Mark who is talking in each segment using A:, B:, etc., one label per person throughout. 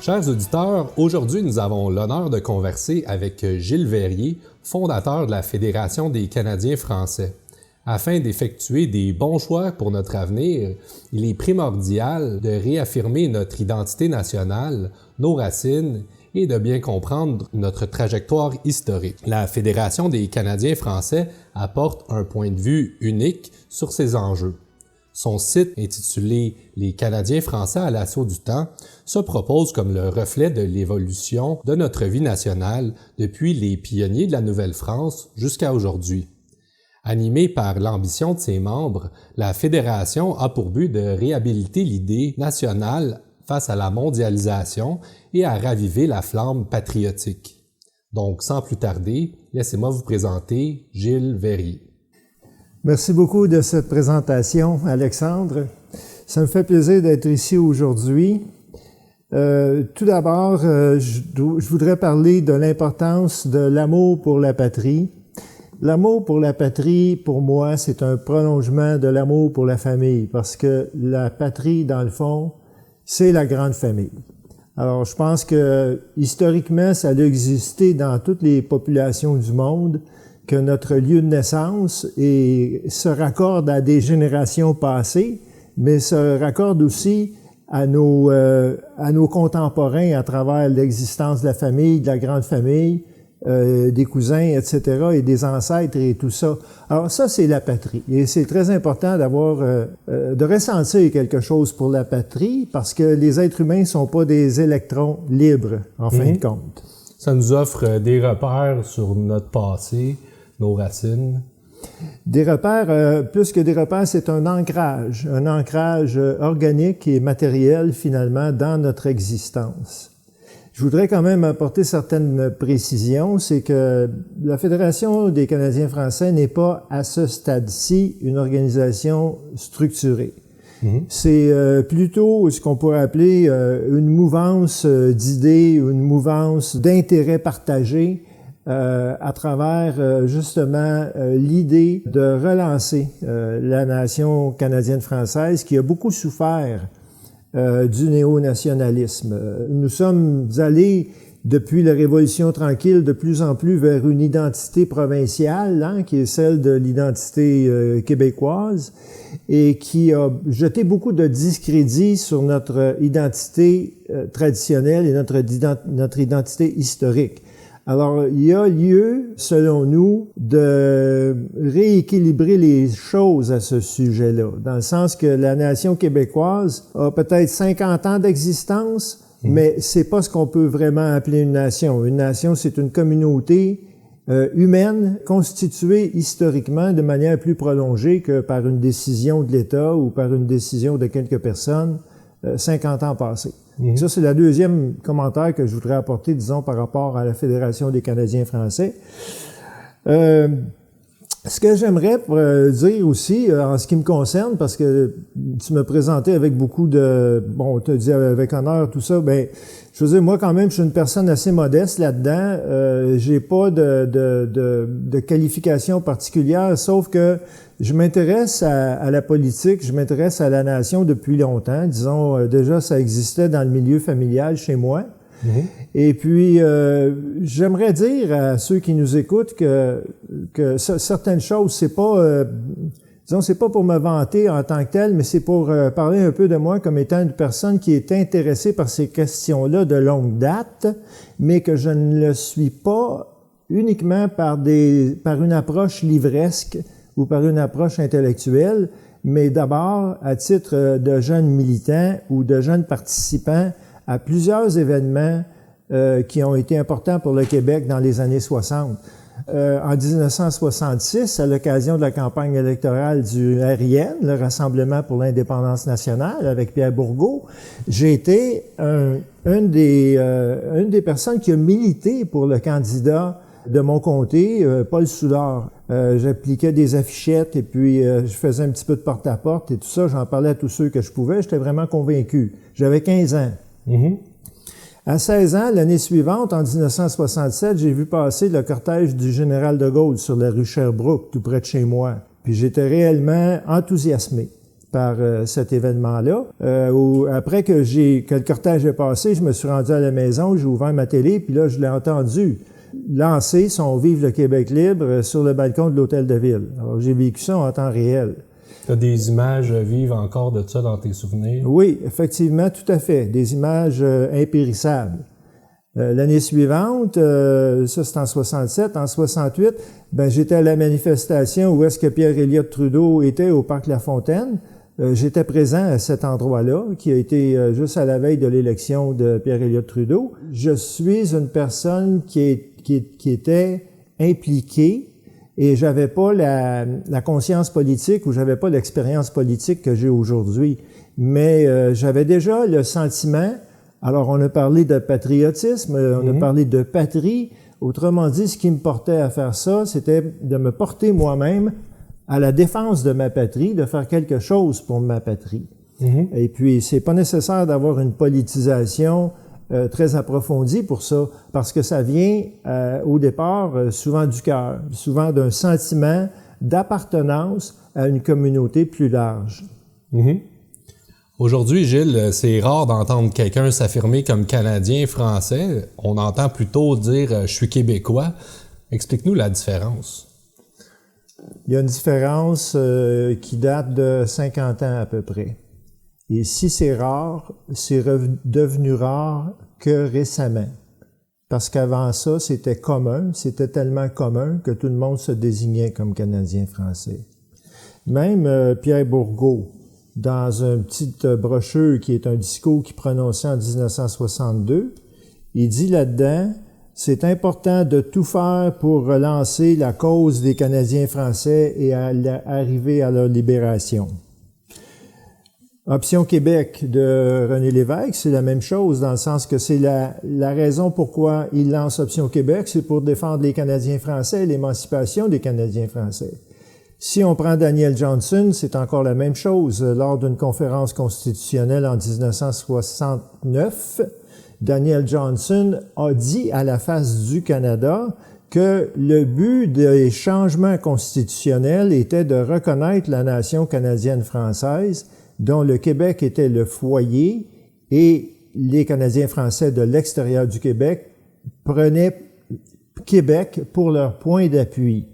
A: Chers auditeurs, aujourd'hui nous avons l'honneur de converser avec Gilles Verrier, fondateur de la Fédération des Canadiens français. Afin d'effectuer des bons choix pour notre avenir, il est primordial de réaffirmer notre identité nationale, nos racines et de bien comprendre notre trajectoire historique. La Fédération des Canadiens français apporte un point de vue unique sur ces enjeux. Son site, intitulé « Les Canadiens français à l'assaut du temps », se propose comme le reflet de l'évolution de notre vie nationale depuis les pionniers de la Nouvelle-France jusqu'à aujourd'hui. Animée par l'ambition de ses membres, la Fédération a pour but de réhabiliter l'idée nationale face à la mondialisation et à raviver la flamme patriotique. Donc, sans plus tarder, laissez-moi vous présenter Gilles Verrier.
B: Merci beaucoup de cette présentation, Alexandre. Ça me fait plaisir d'être ici aujourd'hui. Tout d'abord, je voudrais parler de l'importance de l'amour pour la patrie. L'amour pour la patrie, pour moi, c'est un prolongement de l'amour pour la famille, parce que la patrie, dans le fond, c'est la grande famille. Alors, je pense que historiquement, ça a existé dans toutes les populations du monde, que notre lieu de naissance se raccorde à des générations passées, mais se raccorde aussi à nos contemporains à travers l'existence de la famille, de la grande famille, des cousins, etc., et des ancêtres et tout ça. Alors ça, c'est la patrie. Et c'est très important de ressentir quelque chose pour la patrie, parce que les êtres humains ne sont pas des électrons libres, en fin de compte.
A: Ça nous offre des repères sur notre passé, nos racines.
B: Des repères, plus que des repères, c'est un ancrage organique et matériel, finalement, dans notre existence. Je voudrais quand même apporter certaines précisions. C'est que la Fédération des Canadiens français n'est pas, à ce stade-ci, une organisation structurée. C'est plutôt ce qu'on pourrait appeler une mouvance d'idées, une mouvance d'intérêts partagés à travers justement l'idée de relancer la nation canadienne-française qui a beaucoup souffert du néo-nationalisme. Nous sommes allés, depuis la Révolution tranquille, de plus en plus vers une identité provinciale, qui est celle de l'identité québécoise, et qui a jeté beaucoup de discrédit sur notre identité traditionnelle et notre identité historique. Alors, il y a lieu, selon nous, de rééquilibrer les choses à ce sujet-là, dans le sens que la nation québécoise a peut-être 50 ans d'existence, mais c'est pas ce qu'on peut vraiment appeler une nation. Une nation, c'est une communauté humaine constituée historiquement de manière plus prolongée que par une décision de l'État ou par une décision de quelques personnes 50 ans passés. Ça, c'est le deuxième commentaire que je voudrais apporter, disons, par rapport à la Fédération des Canadiens français. Ce que j'aimerais dire aussi, en ce qui me concerne, parce que tu me présentais avec beaucoup on t'a dit avec honneur, tout ça, je veux dire, moi, quand même, je suis une personne assez modeste là-dedans. J'ai pas de qualification particulière, sauf que je m'intéresse à la politique, je m'intéresse à la nation depuis longtemps. Disons, déjà, ça existait dans le milieu familial chez moi. Et puis, j'aimerais dire à ceux qui nous écoutent que certaines choses, c'est pas pour me vanter en tant que tel, mais c'est pour parler un peu de moi comme étant une personne qui est intéressée par ces questions-là de longue date, mais que je ne le suis pas uniquement par une approche livresque ou par une approche intellectuelle, mais d'abord à titre de jeune militant ou de jeune participant à plusieurs événements qui ont été importants pour le Québec dans les années 60. En 1966, à l'occasion de la campagne électorale du RIN, le Rassemblement pour l'indépendance nationale, avec Pierre Bourgault, j'ai été une des personnes qui a milité pour le candidat de mon comté, Paul Soulard. J'appliquais des affichettes et puis je faisais un petit peu de porte-à-porte et tout ça. J'en parlais à tous ceux que je pouvais. J'étais vraiment convaincu. J'avais 15 ans. À 16 ans, l'année suivante, en 1967, j'ai vu passer le cortège du général de Gaulle sur la rue Sherbrooke, tout près de chez moi. Puis j'étais réellement enthousiasmé par cet événement-là. Après que le cortège est passé, je me suis rendu à la maison, j'ai ouvert ma télé, puis là, je l'ai entendu lancer son Vive le Québec libre sur le balcon de l'Hôtel de Ville. Alors, j'ai vécu ça en temps réel.
A: Tu as des images vives encore de ça dans tes souvenirs?
B: Oui, effectivement, tout à fait. Des images impérissables. L'année suivante, ça c'est en 67, en 68, j'étais à la manifestation où est-ce que Pierre Elliott Trudeau était au Parc La Fontaine. J'étais présent à cet endroit-là, qui a été juste à la veille de l'élection de Pierre Elliott Trudeau. Je suis une personne qui était impliquée et j'avais pas la conscience politique ou j'avais pas l'expérience politique que j'ai aujourd'hui. Mais j'avais déjà le sentiment, alors on a parlé de patriotisme, on a parlé de patrie. Autrement dit, ce qui me portait à faire ça, c'était de me porter moi-même à la défense de ma patrie, de faire quelque chose pour ma patrie. Et puis, c'est pas nécessaire d'avoir une politisation très approfondie pour ça, parce que ça vient au départ souvent du cœur, souvent d'un sentiment d'appartenance à une communauté plus large.
A: Aujourd'hui, Gilles, c'est rare d'entendre quelqu'un s'affirmer comme Canadien français. On entend plutôt dire « je suis québécois ». Explique-nous la différence.
B: Il y a une différence qui date de 50 ans à peu près. Et si c'est rare, c'est devenu rare que récemment. Parce qu'avant ça, c'était commun, c'était tellement commun que tout le monde se désignait comme Canadien français. Même Pierre Bourgault, dans une petite brochure qui est un discours qu'il prononçait en 1962, il dit là-dedans: c'est important de tout faire pour relancer la cause des Canadiens français et arriver à leur libération. Option Québec de René Lévesque, c'est la même chose, dans le sens que c'est la raison pourquoi il lance Option Québec, c'est pour défendre les Canadiens français et l'émancipation des Canadiens français. Si on prend Daniel Johnson, c'est encore la même chose. Lors d'une conférence constitutionnelle en 1969, Daniel Johnson a dit à la face du Canada que le but des changements constitutionnels était de reconnaître la nation canadienne-française, dont le Québec était le foyer, et les Canadiens français de l'extérieur du Québec prenaient Québec pour leur point d'appui.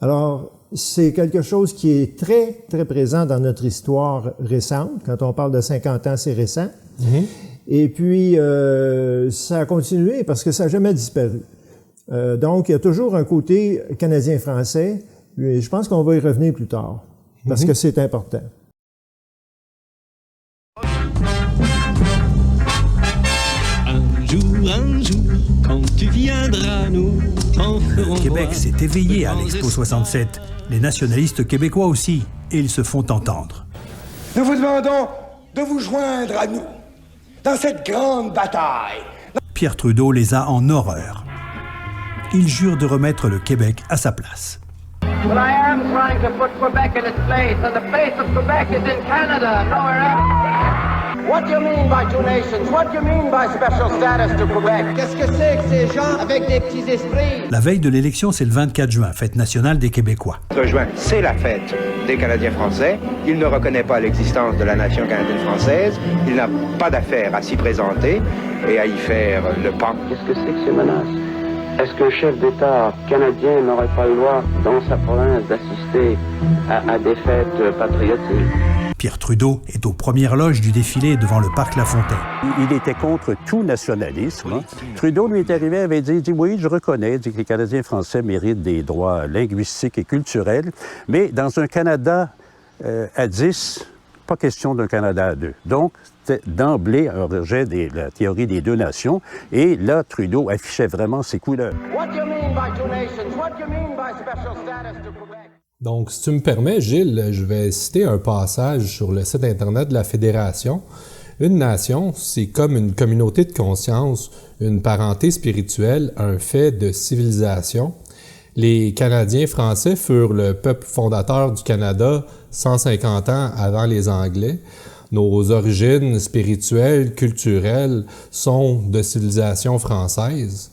B: Alors, c'est quelque chose qui est très, très présent dans notre histoire récente. Quand on parle de 50 ans, c'est récent. Et puis, ça a continué parce que ça n'a jamais disparu. Donc, il y a toujours un côté canadien-français. Et je pense qu'on va y revenir plus tard parce que c'est important.
C: Un jour, quand tu viendras, nous en ferons
D: Québec s'est éveillé à l'Expo 67. Les nationalistes québécois aussi, et ils se font entendre.
E: Nous vous demandons de vous joindre à nous dans cette grande bataille.
D: Pierre Trudeau les a en horreur. Il jure de remettre le Québec à sa place.
F: But I am trying to put Quebec in its place, and the place of Quebec is in Canada, nowhere else. What do you mean by two nations? What do you mean by special status to Quebec?
E: Qu'est-ce que c'est que ces gens avec des petits esprits?
D: La veille de l'élection, c'est le 24 juin, fête nationale des Québécois.
G: Le 24 juin, c'est la fête des Canadiens français. Il ne reconnaît pas l'existence de la nation canadienne française. Il n'a pas d'affaire à s'y présenter et à y faire le pas.
H: Qu'est-ce que c'est que ces menaces? Est-ce qu'un chef d'État canadien n'aurait pas le droit, dans sa province, d'assister à des fêtes patriotiques?
D: Pierre Trudeau est aux premières loges du défilé devant le Parc La Fontaine.
I: Il était contre tout nationalisme. Hein. Trudeau lui est arrivé, avait dit oui, je reconnais que les Canadiens français méritent des droits linguistiques et culturels, mais dans un Canada à 10, pas question d'un Canada à 2. Donc, c'était d'emblée un rejet de la théorie des deux nations, et là, Trudeau affichait vraiment ses couleurs.
F: What do you mean by two nations? What do you mean by special status to Quebec?
A: Donc, si tu me permets, Gilles, je vais citer un passage sur le site Internet de la Fédération. Une nation, c'est comme une communauté de conscience, une parenté spirituelle, un fait de civilisation. Les Canadiens français furent le peuple fondateur du Canada 150 ans avant les Anglais. Nos origines spirituelles, culturelles sont de civilisation française.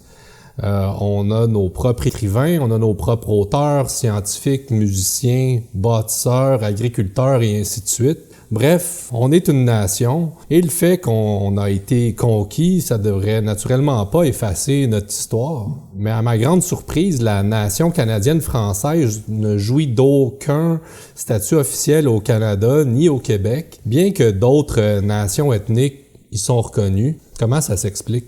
A: On a nos propres écrivains, on a nos propres auteurs, scientifiques, musiciens, bâtisseurs, agriculteurs et ainsi de suite. Bref, on est une nation et le fait qu'on a été conquis, ça devrait naturellement pas effacer notre histoire. Mais à ma grande surprise, la nation canadienne-française ne jouit d'aucun statut officiel au Canada ni au Québec, bien que d'autres nations ethniques y sont reconnues. Comment ça s'explique?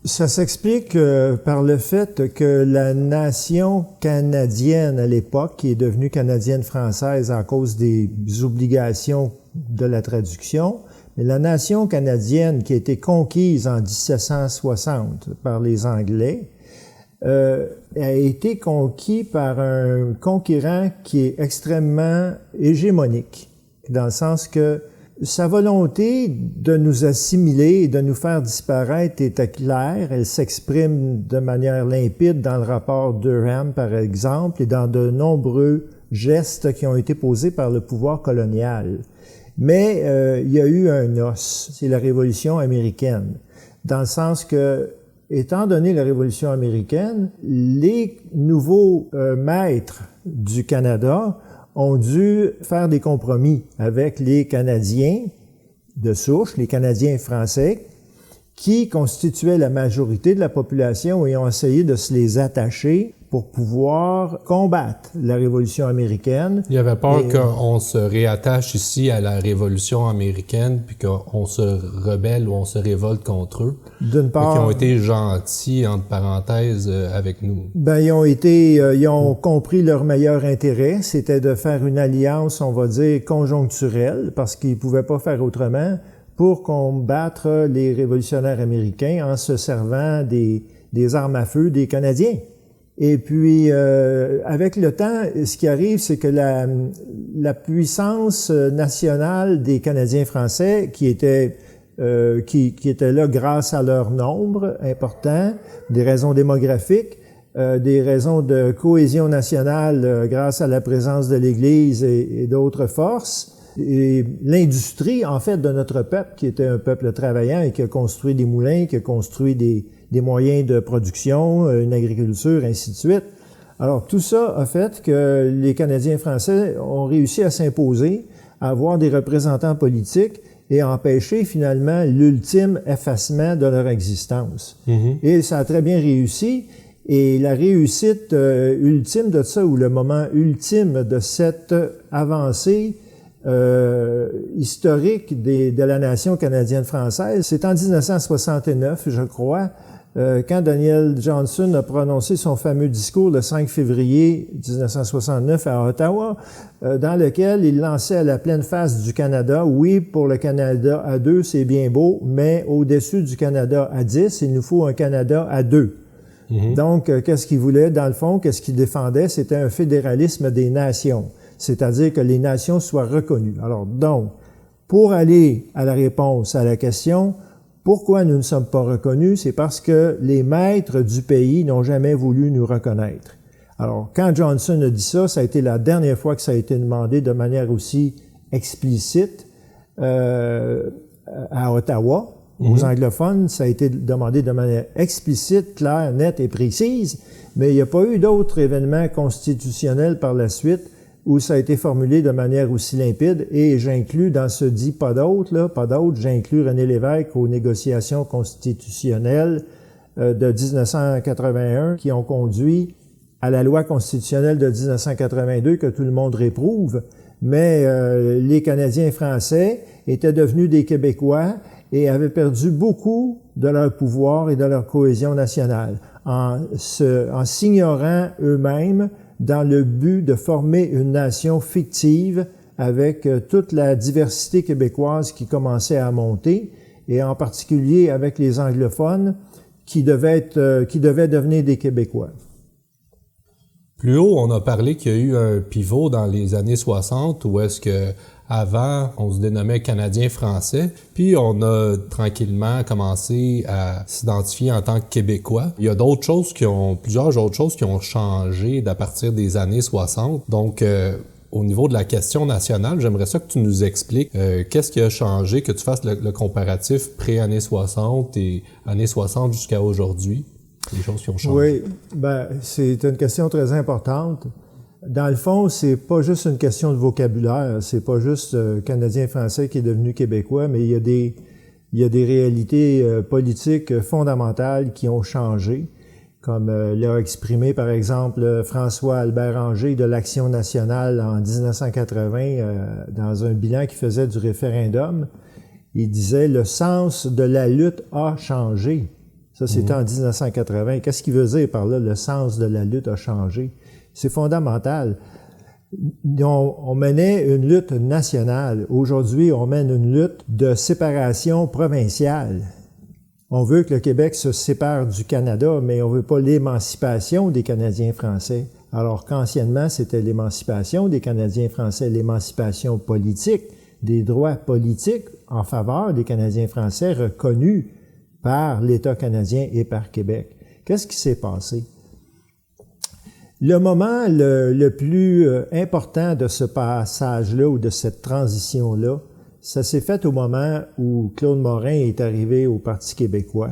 B: Ça s'explique par le fait que la nation canadienne à l'époque, qui est devenue canadienne-française à cause des obligations de la traduction, mais la nation canadienne qui a été conquise en 1760 par les Anglais, a été conquis par un conquérant qui est extrêmement hégémonique, dans le sens que sa volonté de nous assimiler et de nous faire disparaître était claire. Elle s'exprime de manière limpide dans le rapport Durham, par exemple, et dans de nombreux gestes qui ont été posés par le pouvoir colonial. Mais il y a eu un os, c'est la Révolution américaine, dans le sens que, étant donné la Révolution américaine, les nouveaux maîtres du Canada ont dû faire des compromis avec les Canadiens de souche, les Canadiens français, qui constituaient la majorité de la population et ont essayé de se les attacher pour pouvoir combattre la Révolution américaine.
A: Il y avait peur qu'on se réattache ici à la Révolution américaine puis qu'on se rebelle ou on se révolte contre eux.
B: D'une part,
A: qui ont été gentils, entre parenthèses, avec nous.
B: Ben, ils ont compris leur meilleur intérêt, c'était de faire une alliance, on va dire, conjoncturelle, parce qu'ils pouvaient pas faire autrement, pour combattre les révolutionnaires américains en se servant des armes à feu des Canadiens. Et puis, avec le temps, ce qui arrive, c'est que la puissance nationale des Canadiens français, qui était là grâce à leur nombre important, des raisons démographiques, des raisons de cohésion nationale grâce à la présence de l'Église et d'autres forces, et l'industrie, en fait, de notre peuple, qui était un peuple travaillant et qui a construit des moulins, qui a construit des moyens de production, une agriculture, ainsi de suite. Alors, tout ça a fait que les Canadiens français ont réussi à s'imposer, à avoir des représentants politiques et à empêcher finalement l'ultime effacement de leur existence. Mm-hmm. Et ça a très bien réussi. Et la réussite ultime de ça, ou le moment ultime de cette avancée historique de la nation canadienne-française, c'est en 1969, je crois, quand Daniel Johnson a prononcé son fameux discours le 5 février 1969 à Ottawa, dans lequel il lançait à la pleine face du Canada, oui, pour le Canada à 2, c'est bien beau, mais au-dessus du Canada à 10, il nous faut un Canada à 2. Mm-hmm. Donc, qu'est-ce qu'il voulait, dans le fond, qu'est-ce qu'il défendait? C'était un fédéralisme des nations, c'est-à-dire que les nations soient reconnues. Alors, donc, pour aller à la réponse à la question, pourquoi nous ne sommes pas reconnus? C'est parce que les maîtres du pays n'ont jamais voulu nous reconnaître. Alors, quand Johnson a dit ça, ça a été la dernière fois que ça a été demandé de manière aussi explicite à Ottawa. Aux anglophones, ça a été demandé de manière explicite, claire, nette et précise, mais il n'y a pas eu d'autres événements constitutionnels par la suite où ça a été formulé de manière aussi limpide, et j'inclus dans ce dit pas d'autres, j'inclus René Lévesque aux négociations constitutionnelles de 1981 qui ont conduit à la loi constitutionnelle de 1982 que tout le monde réprouve, mais les Canadiens français étaient devenus des Québécois et avaient perdu beaucoup de leur pouvoir et de leur cohésion nationale en s'ignorant eux-mêmes dans le but de former une nation fictive avec toute la diversité québécoise qui commençait à monter, et en particulier avec les anglophones qui devaient devenir des Québécois.
A: Plus haut, on a parlé qu'il y a eu un pivot dans les années 60 où est-ce que avant, on se dénommait Canadien-Français, puis on a tranquillement commencé à s'identifier en tant que Québécois. Il y a plusieurs autres choses qui ont changé à partir des années 60. Donc, au niveau de la question nationale, j'aimerais ça que tu nous expliques qu'est-ce qui a changé, que tu fasses le comparatif pré-années 60 et années 60 jusqu'à aujourd'hui. les choses qui ont changé?
B: Oui, ben, c'est une question très importante. Dans le fond, c'est pas juste une question de vocabulaire, c'est pas juste Canadien-Français qui est devenu Québécois, mais il y a des réalités politiques fondamentales qui ont changé, comme l'a exprimé par exemple François Albert Anger de l'Action nationale en 1980 dans un bilan qu'il faisait du référendum. Il disait « Le sens de la lutte a changé ». Ça, c'était en 1980. Qu'est-ce qu'il veut dire par là, le sens de la lutte a changé? C'est fondamental. On menait une lutte nationale. Aujourd'hui, on mène une lutte de séparation provinciale. On veut que le Québec se sépare du Canada, mais on veut pas l'émancipation des Canadiens français. Alors qu'anciennement, c'était l'émancipation des Canadiens français, l'émancipation politique, des droits politiques en faveur des Canadiens français reconnus par l'État canadien et par Québec. Qu'est-ce qui s'est passé? Le moment le plus important de ce passage-là ou de cette transition-là, ça s'est fait au moment où Claude Morin est arrivé au Parti québécois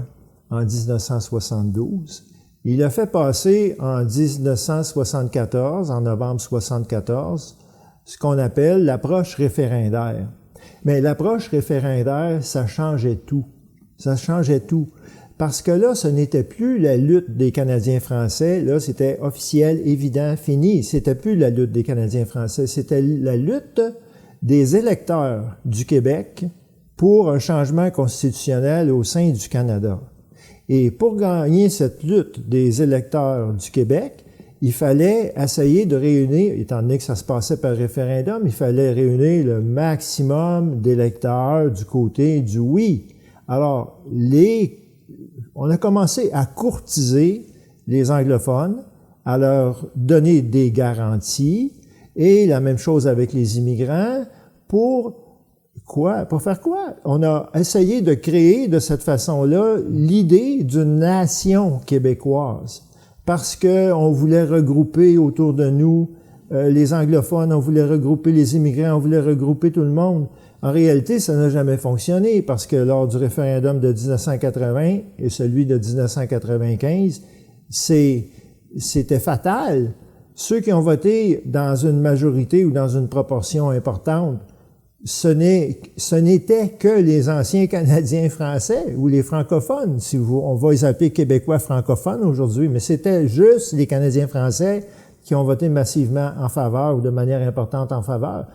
B: en 1972. Il a fait passer en 1974, en novembre 1974, ce qu'on appelle l'approche référendaire. Mais l'approche référendaire, ça changeait tout. Ça changeait tout. Parce que là, ce n'était plus la lutte des Canadiens français, là, c'était officiel, évident, fini. C'était plus la lutte des Canadiens français, c'était la lutte des électeurs du Québec pour un changement constitutionnel au sein du Canada. Et pour gagner cette lutte des électeurs du Québec, il fallait essayer de réunir, étant donné que ça se passait par référendum, il fallait réunir le maximum d'électeurs du côté du oui. Alors, on a commencé à courtiser les anglophones, à leur donner des garanties, et la même chose avec les immigrants, pour quoi? Pour faire quoi? On a essayé de créer de cette façon-là l'idée d'une nation québécoise, parce qu'on voulait regrouper autour de nous les anglophones, on voulait regrouper les immigrants, on voulait regrouper tout le monde. En réalité, ça n'a jamais fonctionné parce que lors du référendum de 1980 et celui de 1995, c'était fatal. Ceux qui ont voté dans une majorité ou dans une proportion importante, ce n'était que les anciens Canadiens français ou les francophones, on va les appeler Québécois francophones aujourd'hui, mais c'était juste les Canadiens français qui ont voté massivement en faveur ou de manière importante en faveur.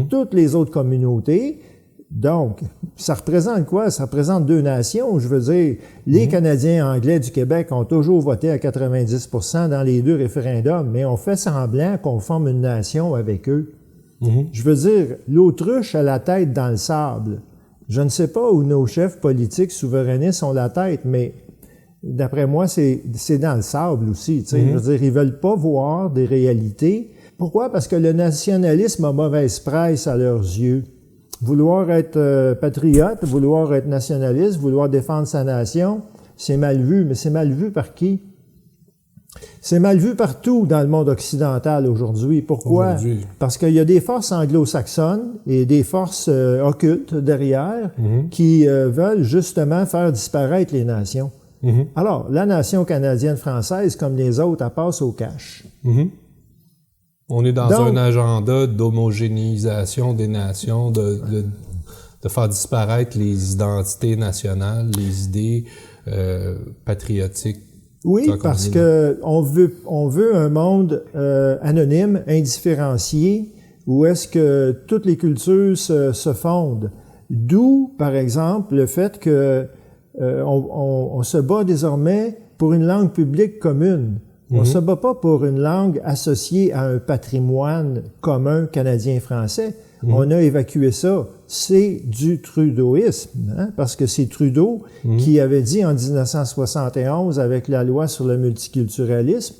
B: Toutes les autres communautés, donc, ça représente quoi? Ça représente deux nations. Je veux dire, les Canadiens anglais du Québec ont toujours voté à 90% dans les deux référendums, mais on fait semblant qu'on forme une nation avec eux. Je veux dire, l'autruche a la tête dans le sable. Je ne sais pas où nos chefs politiques souverainistes ont la tête, mais d'après moi, c'est dans le sable aussi. Je veux dire, ils veulent pas voir des réalités. Pourquoi? Parce que le nationalisme a mauvaise presse à leurs yeux. Vouloir être patriote, vouloir être nationaliste, vouloir défendre sa nation, c'est mal vu. Mais c'est mal vu par qui? C'est mal vu partout dans le monde occidental aujourd'hui. Pourquoi? Parce qu'il y a des forces anglo-saxonnes et des forces occultes derrière qui veulent justement faire disparaître les nations. Alors, la nation canadienne-française, comme les autres, elle passe au cash.
A: On est dans un agenda d'homogénéisation des nations, de faire disparaître les identités nationales, les idées patriotiques.
B: Oui, parce que on veut un monde anonyme, indifférencié, où est-ce que toutes les cultures se fondent. D'où, par exemple, le fait que on se bat désormais pour une langue publique commune. On ne se bat pas pour une langue associée à un patrimoine commun canadien-français. On a évacué ça. C'est du trudeauisme, parce que c'est Trudeau qui avait dit en 1971, avec la loi sur le multiculturalisme,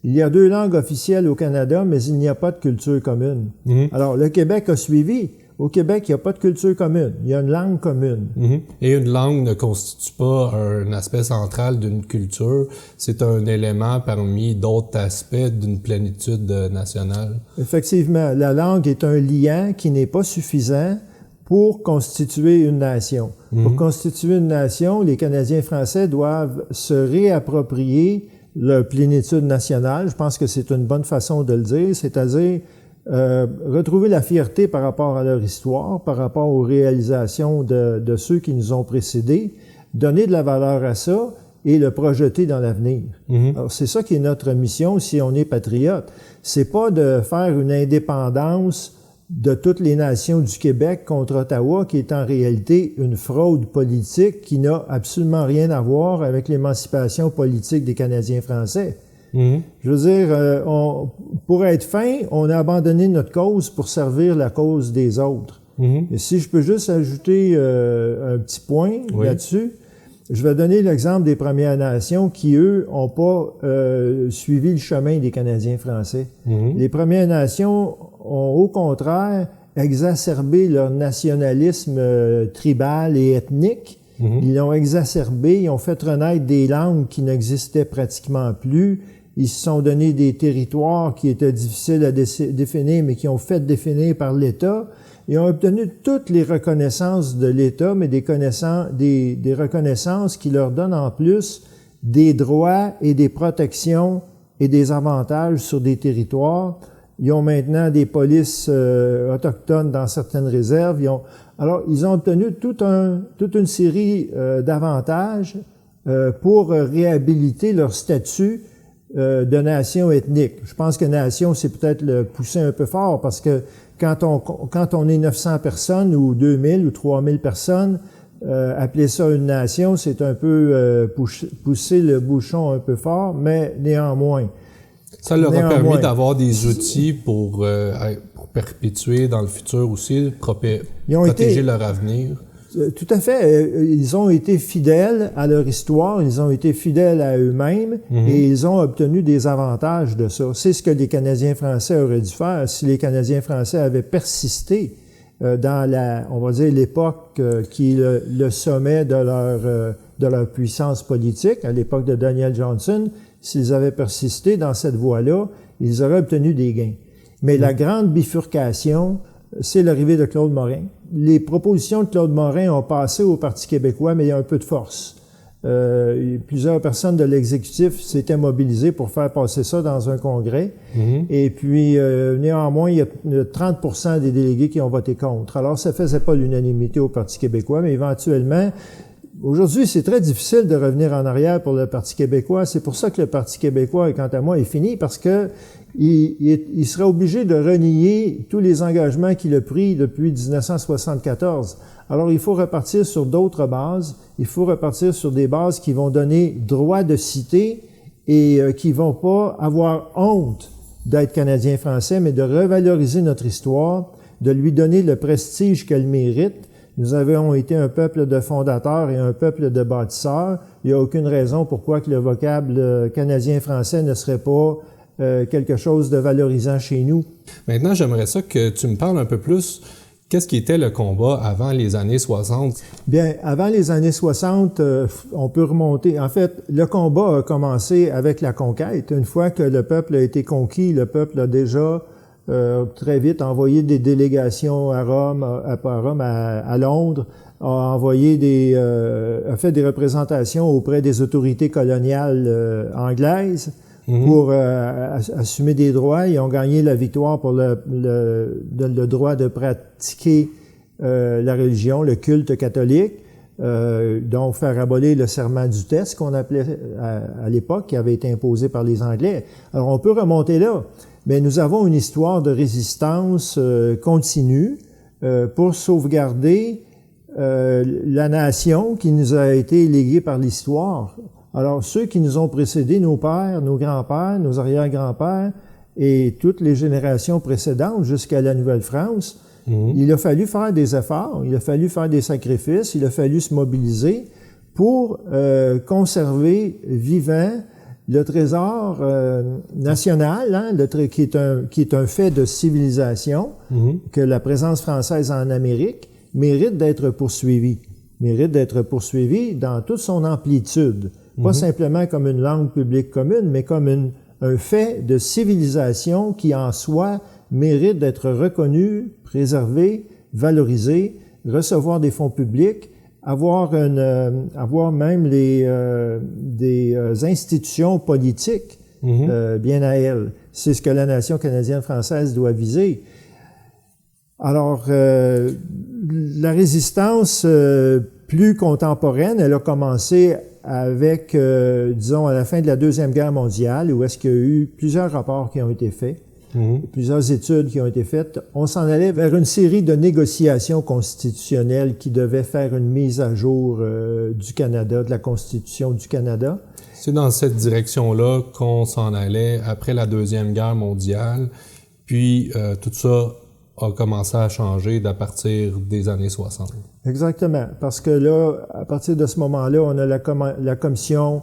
B: il y a 2 langues officielles au Canada, mais il n'y a pas de culture commune. Alors, le Québec a suivi. Au Québec, il n'y a pas de culture commune. Il y a une langue commune.
A: Et une langue ne constitue pas un aspect central d'une culture. C'est un élément parmi d'autres aspects d'une plénitude nationale.
B: Effectivement, la langue est un liant qui n'est pas suffisant pour constituer une nation. Pour constituer une nation, les Canadiens français doivent se réapproprier leur plénitude nationale. Je pense que c'est une bonne façon de le dire, c'est-à-dire retrouver la fierté par rapport à leur histoire, par rapport aux réalisations de ceux qui nous ont précédés, donner de la valeur à ça et le projeter dans l'avenir. Alors, c'est ça qui est notre mission si on est patriote. C'est pas de faire une indépendance de toutes les nations du Québec contre Ottawa, qui est en réalité une fraude politique qui n'a absolument rien à voir avec l'émancipation politique des Canadiens français. Je veux dire, pour être fin, on a abandonné notre cause pour servir la cause des autres. Et si je peux juste ajouter un petit point là-dessus, je vais donner l'exemple des Premières Nations qui, eux, n'ont pas suivi le chemin des Canadiens français. Les Premières Nations ont, au contraire, exacerbé leur nationalisme tribal et ethnique. Ils l'ont exacerbé, ils ont fait renaître des langues qui n'existaient pratiquement plus. Ils se sont donné des territoires qui étaient difficiles à définir, mais qui ont fait définir par l'État. Ils ont obtenu toutes les reconnaissances de l'État, mais des reconnaissances qui leur donnent en plus des droits et des protections et des avantages sur des territoires. Ils ont maintenant des polices autochtones dans certaines réserves. Ils ont obtenu toute une série d'avantages pour réhabiliter leur statut de nation ethnique. Je pense que nation, c'est peut-être le pousser un peu fort parce que quand on est 900 personnes ou 2000 ou 3000 personnes, appeler ça une nation, c'est un peu pousser le bouchon un peu fort, mais néanmoins.
A: Ça leur a permis d'avoir des outils pour perpétuer dans le futur aussi, protéger leur avenir.
B: Tout à fait. Ils ont été fidèles à leur histoire, ils ont été fidèles à eux-mêmes et ils ont obtenu des avantages de ça. C'est ce que les Canadiens français auraient dû faire si les Canadiens français avaient persisté dans on va dire, l'époque qui est le sommet de leur puissance politique, à l'époque de Daniel Johnson. S'ils avaient persisté dans cette voie-là, ils auraient obtenu des gains. Mais la grande bifurcation, c'est l'arrivée de Claude Morin. Les propositions de Claude Morin ont passé au Parti québécois, mais il y a un peu de force. Plusieurs personnes de l'exécutif s'étaient mobilisées pour faire passer ça dans un congrès. Et puis, néanmoins, il y a 30% des délégués qui ont voté contre. Alors, ça faisait pas l'unanimité au Parti québécois, mais éventuellement, aujourd'hui, c'est très difficile de revenir en arrière pour le Parti québécois. C'est pour ça que le Parti québécois, quant à moi, est fini, parce que il sera obligé de renier tous les engagements qu'il a pris depuis 1974. Alors, il faut repartir sur d'autres bases. Il faut repartir sur des bases qui vont donner droit de cité et qui vont pas avoir honte d'être Canadien-Français, mais de revaloriser notre histoire, de lui donner le prestige qu'elle mérite. Nous avons été un peuple de fondateurs et un peuple de bâtisseurs. Il n'y a aucune raison pourquoi que le vocable canadien-français ne serait pas quelque chose de valorisant chez nous.
A: Maintenant, j'aimerais ça que tu me parles un peu plus. Qu'est-ce qui était le combat avant les années 60?
B: Bien, avant les années 60, on peut remonter. En fait, le combat a commencé avec la conquête. Une fois que le peuple a été conquis, le peuple a déjà très vite envoyé des délégations à Rome, à Londres, a fait des représentations auprès des autorités coloniales anglaises pour assumer des droits. Ils ont gagné la victoire pour le droit de pratiquer la religion, le culte catholique, donc faire abolir le serment du test qu'on appelait à l'époque, qui avait été imposé par les Anglais. Alors on peut remonter là, mais nous avons une histoire de résistance continue pour sauvegarder la nation qui nous a été léguée par l'histoire. Alors, ceux qui nous ont précédés, nos pères, nos grands-pères, nos arrière-grands-pères et toutes les générations précédentes jusqu'à la Nouvelle-France, il a fallu faire des efforts, il a fallu faire des sacrifices, il a fallu se mobiliser pour conserver vivant le trésor national, qui est un fait de civilisation, que la présence française en Amérique mérite d'être poursuivie dans toute son amplitude. Pas simplement comme une langue publique commune, mais comme un fait de civilisation qui, en soi, mérite d'être reconnu, préservé, valorisé recevoir des fonds publics, avoir même des institutions politiques bien à elle. C'est ce que la nation canadienne-française doit viser. Alors, la résistance plus contemporaine, elle a commencé avec, disons, à la fin de la Deuxième Guerre mondiale, où est-ce qu'il y a eu plusieurs rapports qui ont été faits, plusieurs études qui ont été faites. On s'en allait vers une série de négociations constitutionnelles qui devaient faire une mise à jour du Canada, de la Constitution du Canada.
A: C'est dans cette direction-là qu'on s'en allait après la Deuxième Guerre mondiale, puis tout ça a commencé à changer à partir des années 60.
B: Exactement, parce que là, à partir de ce moment-là, on a la commission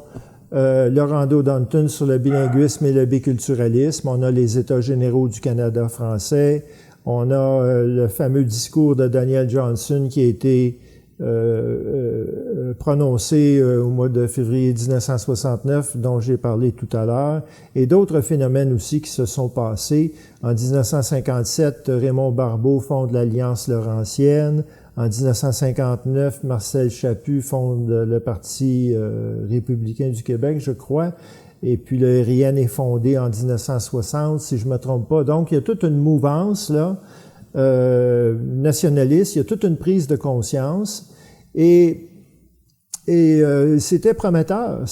B: Laurando-Danton sur le bilinguisme et le biculturalisme, on a les États généraux du Canada français, on a le fameux discours de Daniel Johnson qui a été prononcé au mois de février 1969, dont j'ai parlé tout à l'heure, et d'autres phénomènes aussi qui se sont passés. En 1957, Raymond Barbeau fonde l'Alliance Laurentienne. En 1959, Marcel Chaput fonde le Parti républicain du Québec, je crois. Et puis le RIN est fondé en 1960, si je me trompe pas. Donc, il y a toute une mouvance, là, nationaliste, il y a toute une prise de conscience. Et c'était prometteur.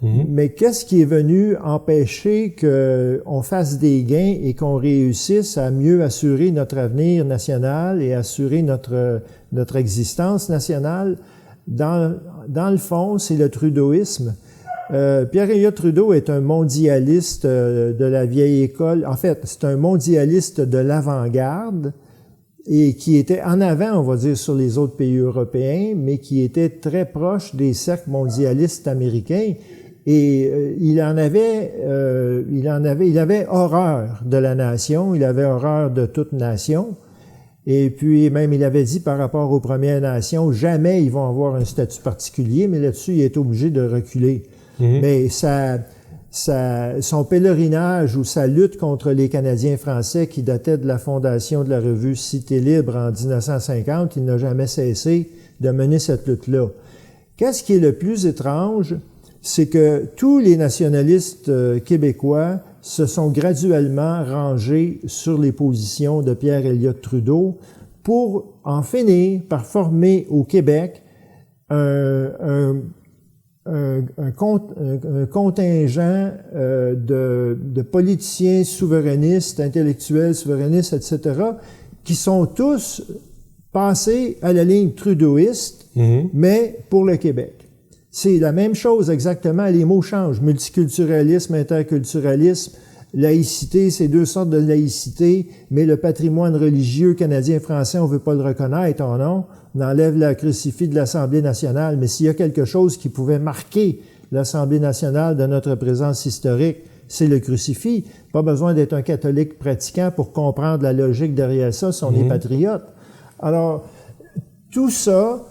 B: Mais qu'est-ce qui est venu empêcher qu'on fasse des gains et qu'on réussisse à mieux assurer notre avenir national et assurer notre existence nationale? Dans le fond, c'est le trudeauisme. Pierre-Elliott Trudeau est un mondialiste de la vieille école. En fait, c'est un mondialiste de l'avant-garde et qui était en avant, on va dire, sur les autres pays européens, mais qui était très proche des cercles mondialistes américains. Et il avait horreur de la nation, il avait horreur de toute nation. Et puis même, il avait dit par rapport aux Premières Nations, jamais ils vont avoir un statut particulier, mais là-dessus, il est obligé de reculer. Mais son pèlerinage ou sa lutte contre les Canadiens français qui datait de la fondation de la revue Cité libre en 1950, il n'a jamais cessé de mener cette lutte-là. Qu'est-ce qui est le plus étrange? C'est que tous les nationalistes québécois se sont graduellement rangés sur les positions de Pierre-Elliott Trudeau pour en finir par former au Québec un contingent de politiciens souverainistes, intellectuels souverainistes, etc., qui sont tous passés à la ligne trudeauiste, mais pour le Québec. C'est la même chose exactement, les mots changent. Multiculturalisme, interculturalisme, laïcité, c'est deux sortes de laïcité, mais le patrimoine religieux canadien-français, on veut pas le reconnaître, oh non. On enlève la crucifix de l'Assemblée nationale, mais s'il y a quelque chose qui pouvait marquer l'Assemblée nationale de notre présence historique, c'est le crucifix. Pas besoin d'être un catholique pratiquant pour comprendre la logique derrière ça si on est patriote. Alors, tout ça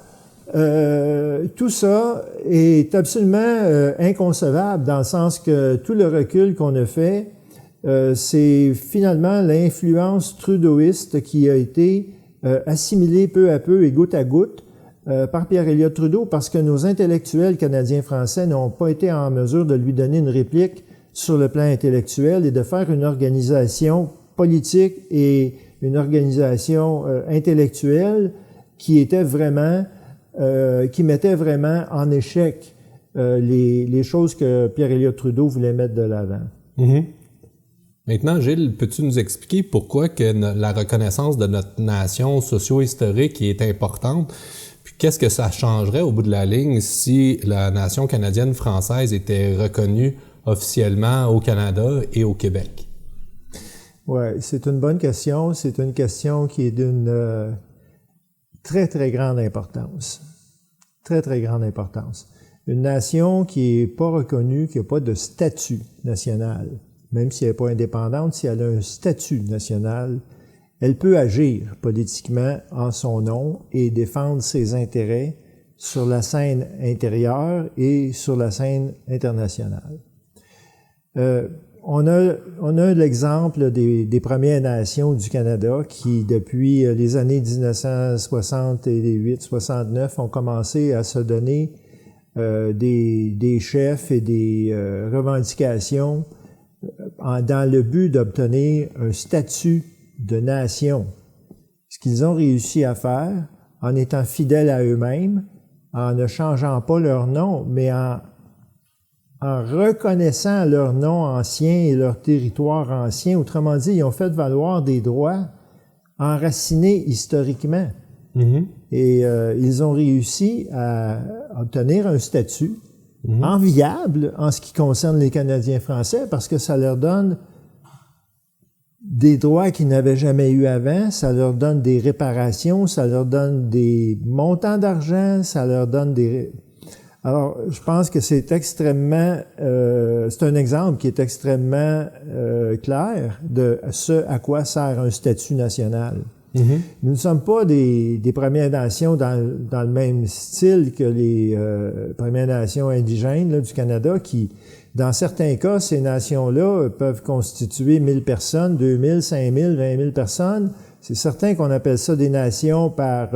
B: est absolument inconcevable dans le sens que tout le recul qu'on a fait, c'est finalement l'influence trudeauiste qui a été assimilée peu à peu et goutte à goutte par Pierre-Elliott Trudeau parce que nos intellectuels canadiens-français n'ont pas été en mesure de lui donner une réplique sur le plan intellectuel et de faire une organisation politique et une organisation intellectuelle qui était vraiment qui mettait vraiment en échec les choses que Pierre-Elliott Trudeau voulait mettre de l'avant.
A: Maintenant, Gilles, peux-tu nous expliquer pourquoi que la reconnaissance de notre nation socio-historique est importante? Puis qu'est-ce que ça changerait au bout de la ligne si la nation canadienne-française était reconnue officiellement au Canada et au Québec?
B: Oui, c'est une bonne question. C'est une question qui est d'une très, très grande importance. Très, très grande importance. Une nation qui n'est pas reconnue, qui n'a pas de statut national, même si elle n'est pas indépendante, si elle a un statut national, elle peut agir politiquement en son nom et défendre ses intérêts sur la scène intérieure et sur la scène internationale. on a l'exemple des Premières Nations du Canada qui, depuis les années 1968-69, ont commencé à se donner des chefs et des revendications dans le but d'obtenir un statut de nation. Ce qu'ils ont réussi à faire, en étant fidèles à eux-mêmes, en ne changeant pas leur nom, mais en reconnaissant leur nom ancien et leur territoire ancien. Autrement dit, ils ont fait valoir des droits enracinés historiquement. Mm-hmm. Et ils ont réussi à obtenir un statut enviable en ce qui concerne les Canadiens français, parce que ça leur donne des droits qu'ils n'avaient jamais eu avant, ça leur donne des réparations, ça leur donne des montants d'argent, ça leur donne des... Alors, je pense que c'est extrêmement... c'est un exemple qui est extrêmement clair de ce à quoi sert un statut national. Mm-hmm. Nous ne sommes pas des Premières Nations dans le même style que les Premières Nations indigènes là, du Canada qui... Dans certains cas, ces nations-là peuvent constituer 1000 personnes, 2000, 5000, 20 000 personnes. C'est certain qu'on appelle ça des nations par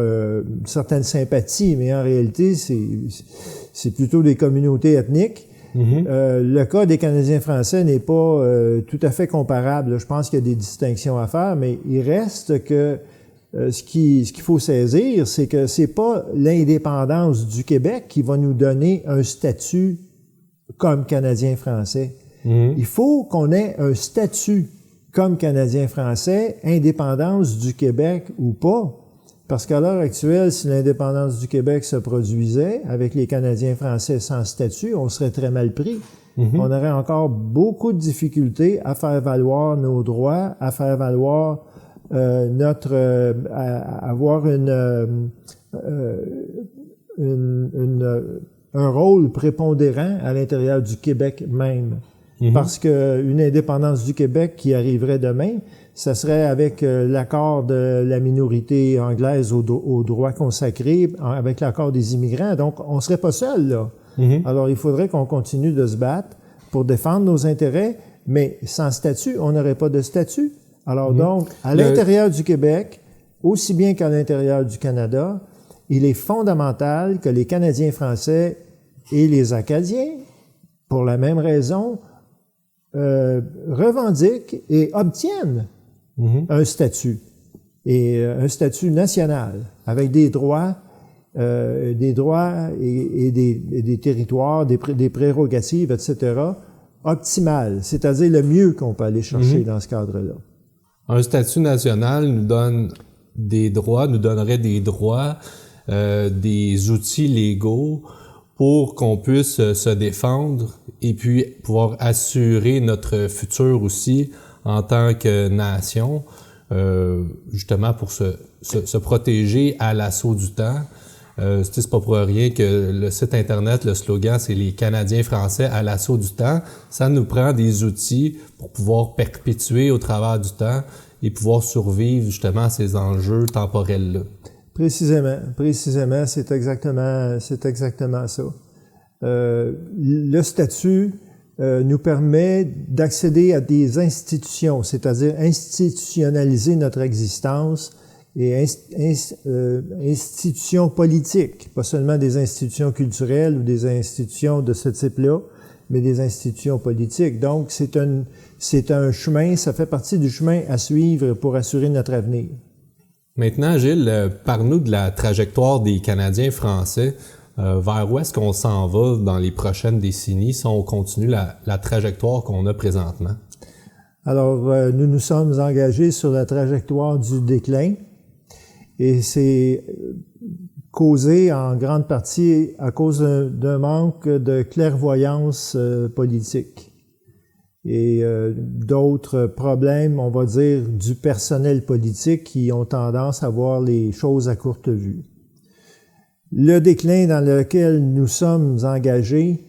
B: certaines sympathies, mais en réalité, c'est plutôt des communautés ethniques. Mm-hmm. Le cas des Canadiens français n'est pas tout à fait comparable. Je pense qu'il y a des distinctions à faire, mais il reste que ce qu'il faut saisir, c'est que c'est pas l'indépendance du Québec qui va nous donner un statut comme Canadiens français. Mmh. Il faut qu'on ait un statut comme Canadiens français, indépendance du Québec ou pas. Parce qu'à l'heure actuelle, si l'indépendance du Québec se produisait avec les Canadiens français sans statut, on serait très mal pris. Mmh. On aurait encore beaucoup de difficultés à faire valoir nos droits, à faire valoir avoir un rôle prépondérant à l'intérieur du Québec même. Mm-hmm. Parce qu'une indépendance du Québec qui arriverait demain, ça serait avec l'accord de la minorité anglaise aux droits consacrés, avec l'accord des immigrants. Donc, on serait pas seul, là. Mm-hmm. Alors, il faudrait qu'on continue de se battre pour défendre nos intérêts, mais sans statut, on n'aurait pas de statut. Alors, donc, à l'intérieur du Québec, aussi bien qu'à l'intérieur du Canada, il est fondamental que les Canadiens français et les Acadiens, pour la même raison, revendiquent et obtiennent un statut, et un statut national, avec des droits et des territoires, des prérogatives, etc., optimales, c'est-à-dire le mieux qu'on peut aller chercher dans ce cadre-là.
A: Un statut national nous donne des droits, nous donnerait des droits, des outils légaux pour qu'on puisse se défendre et puis pouvoir assurer notre futur aussi en tant que nation, justement pour se protéger à l'assaut du temps. C'est pas pour rien que le site Internet, le slogan, c'est « Les Canadiens français à l'assaut du temps ». Ça nous prend des outils pour pouvoir perpétuer au travers du temps et pouvoir survivre justement à ces enjeux temporels-là.
B: Précisément, c'est exactement ça. Le statut nous permet d'accéder à des institutions, c'est-à-dire institutionnaliser notre existence et institutions politiques, pas seulement des institutions culturelles ou des institutions de ce type-là, mais des institutions politiques. Donc, c'est un chemin, ça fait partie du chemin à suivre pour assurer notre avenir.
A: Maintenant, Gilles, parle-nous de la trajectoire des Canadiens français. Vers où est-ce qu'on s'en va dans les prochaines décennies si on continue la trajectoire qu'on a présentement?
B: Alors, nous nous sommes engagés sur la trajectoire du déclin et c'est causé en grande partie à cause d'un manque de clairvoyance politique et d'autres problèmes, on va dire, du personnel politique qui ont tendance à voir les choses à courte vue. Le déclin dans lequel nous sommes engagés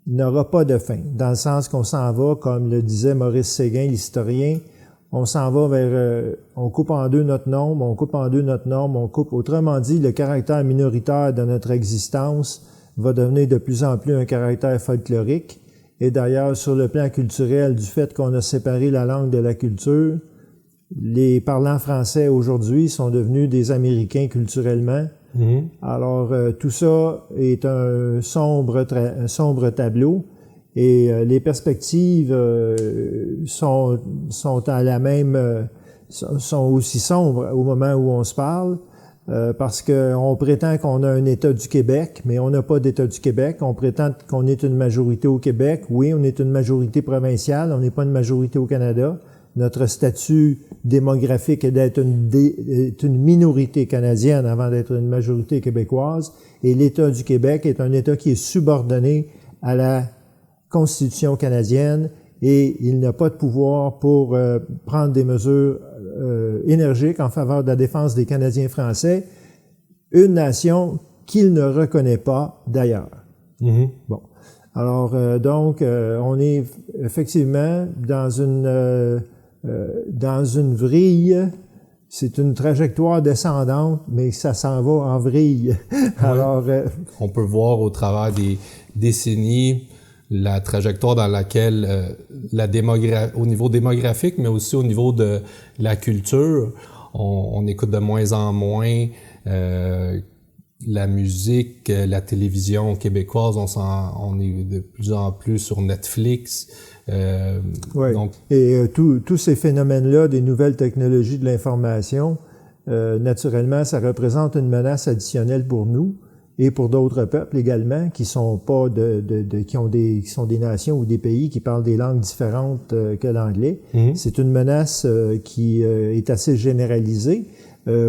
B: n'aura pas de fin, dans le sens qu'on s'en va, comme le disait Maurice Séguin, l'historien, on s'en va vers, on coupe en deux notre nombre, autrement dit, le caractère minoritaire de notre existence va devenir de plus en plus un caractère folklorique, Et d'ailleurs, sur le plan culturel, du fait qu'on a séparé la langue de la culture, les parlants français aujourd'hui sont devenus des Américains culturellement. Alors, tout ça est un sombre tableau. Et les perspectives sont à la même, sont aussi sombres au moment où on se parle, parce qu'on prétend qu'on a un État du Québec, mais on n'a pas d'État du Québec. On prétend qu'on est une majorité au Québec. Oui, on est une majorité provinciale, on n'est pas une majorité au Canada. Notre statut démographique est d'être une minorité canadienne avant d'être une majorité québécoise. Et l'État du Québec est un État qui est subordonné à la Constitution canadienne et il n'a pas de pouvoir pour prendre des mesures énergiques en faveur de la défense des Canadiens français, une nation qu'il ne reconnaît pas d'ailleurs. Bon. Alors, donc, on est effectivement dans une vrille. C'est une trajectoire descendante, mais ça s'en va en vrille. Alors,
A: on peut voir au travers des décennies la trajectoire dans laquelle au niveau démographique, mais aussi au niveau de la culture, on écoute de moins en moins la musique, la télévision québécoise. On est de plus en plus sur Netflix.
B: Oui. Donc, et tous ces phénomènes-là, des nouvelles technologies de l'information, naturellement, ça représente une menace additionnelle pour nous. Et pour d'autres peuples également, qui sont pas qui sont des nations ou des pays qui parlent des langues différentes que l'anglais. C'est une menace qui est assez généralisée.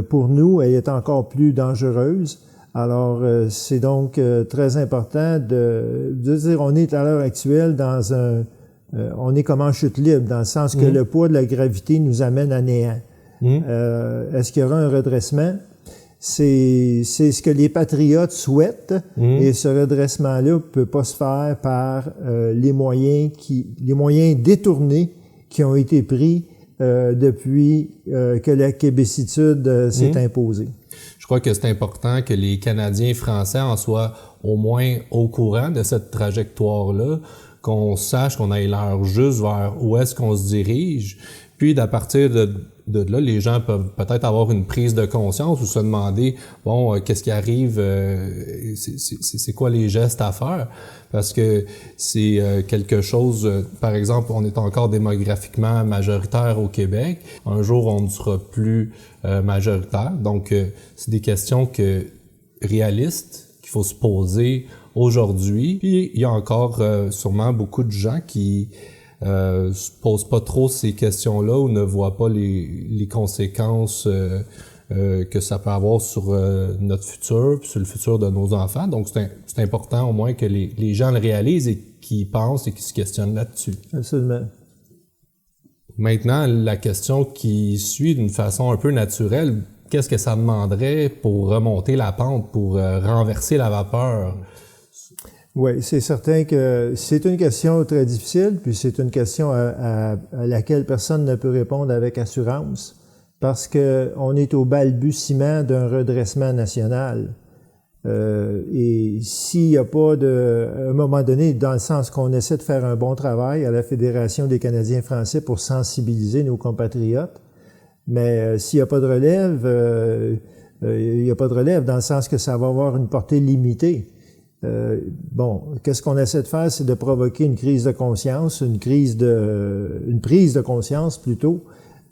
B: Pour nous, elle est encore plus dangereuse. Alors, c'est donc très important de dire, on est à l'heure actuelle dans on est comme en chute libre, dans le sens que le poids de la gravité nous amène à néant. Est-ce qu'il y aura un redressement? C'est ce que les patriotes souhaitent, et ce redressement-là peut pas se faire par les moyens détournés qui ont été pris depuis que la québécitude s'est imposée.
A: Je crois que c'est important que les Canadiens français en soient au moins au courant de cette trajectoire-là, qu'on sache qu'on ait l'air juste vers où est-ce qu'on se dirige, puis d'à partir de là, les gens peuvent peut-être avoir une prise de conscience ou se demander, bon, qu'est-ce qui arrive, c'est quoi les gestes à faire? Parce que c'est quelque chose, par exemple, on est encore démographiquement majoritaire au Québec. Un jour, on ne sera plus majoritaire. Donc, c'est des questions réalistes qu'il faut se poser aujourd'hui. Puis, il y a encore sûrement beaucoup de gens qui se posent pas trop ces questions-là ou ne voient pas les conséquences que ça peut avoir sur notre futur puis sur le futur de nos enfants. Donc, c'est important au moins que les gens le réalisent et qu'ils pensent et qu'ils se questionnent là-dessus.
B: Absolument.
A: Maintenant, la question qui suit d'une façon un peu naturelle, qu'est-ce que ça demanderait pour remonter la pente, pour renverser la vapeur?
B: Oui, c'est certain que c'est une question très difficile, puis c'est une question à laquelle personne ne peut répondre avec assurance, parce que on est au balbutiement d'un redressement national. Et s'il n'y a pas à un moment donné, dans le sens qu'on essaie de faire un bon travail à la Fédération des Canadiens français pour sensibiliser nos compatriotes, mais s'il n'y a pas de relève, il n'y a pas de relève dans le sens que ça va avoir une portée limitée. Qu'est-ce qu'on essaie de faire, c'est de provoquer une crise de conscience, une prise de conscience plutôt,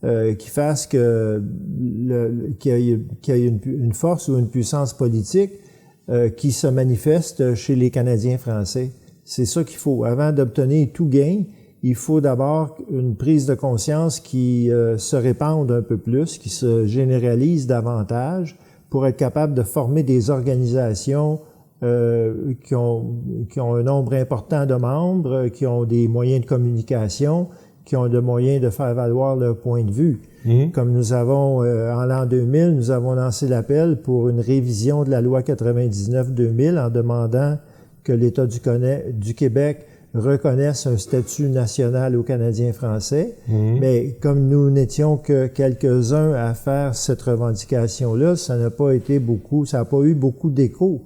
B: qui fasse qu'il y ait une force ou une puissance politique qui se manifeste chez les Canadiens français. C'est ça qu'il faut. Avant d'obtenir tout gain, il faut d'abord une prise de conscience qui se répande un peu plus, qui se généralise davantage pour être capable de former des organisations qui ont un nombre important de membres, qui ont des moyens de communication, qui ont des moyens de faire valoir leur point de vue. Comme nous avons, en l'an 2000, nous avons lancé l'appel pour une révision de la loi 99-2000 en demandant que l'État du Québec reconnaisse un statut national aux Canadiens français. Mais comme nous n'étions que quelques-uns à faire cette revendication-là, ça n'a pas eu beaucoup d'écho.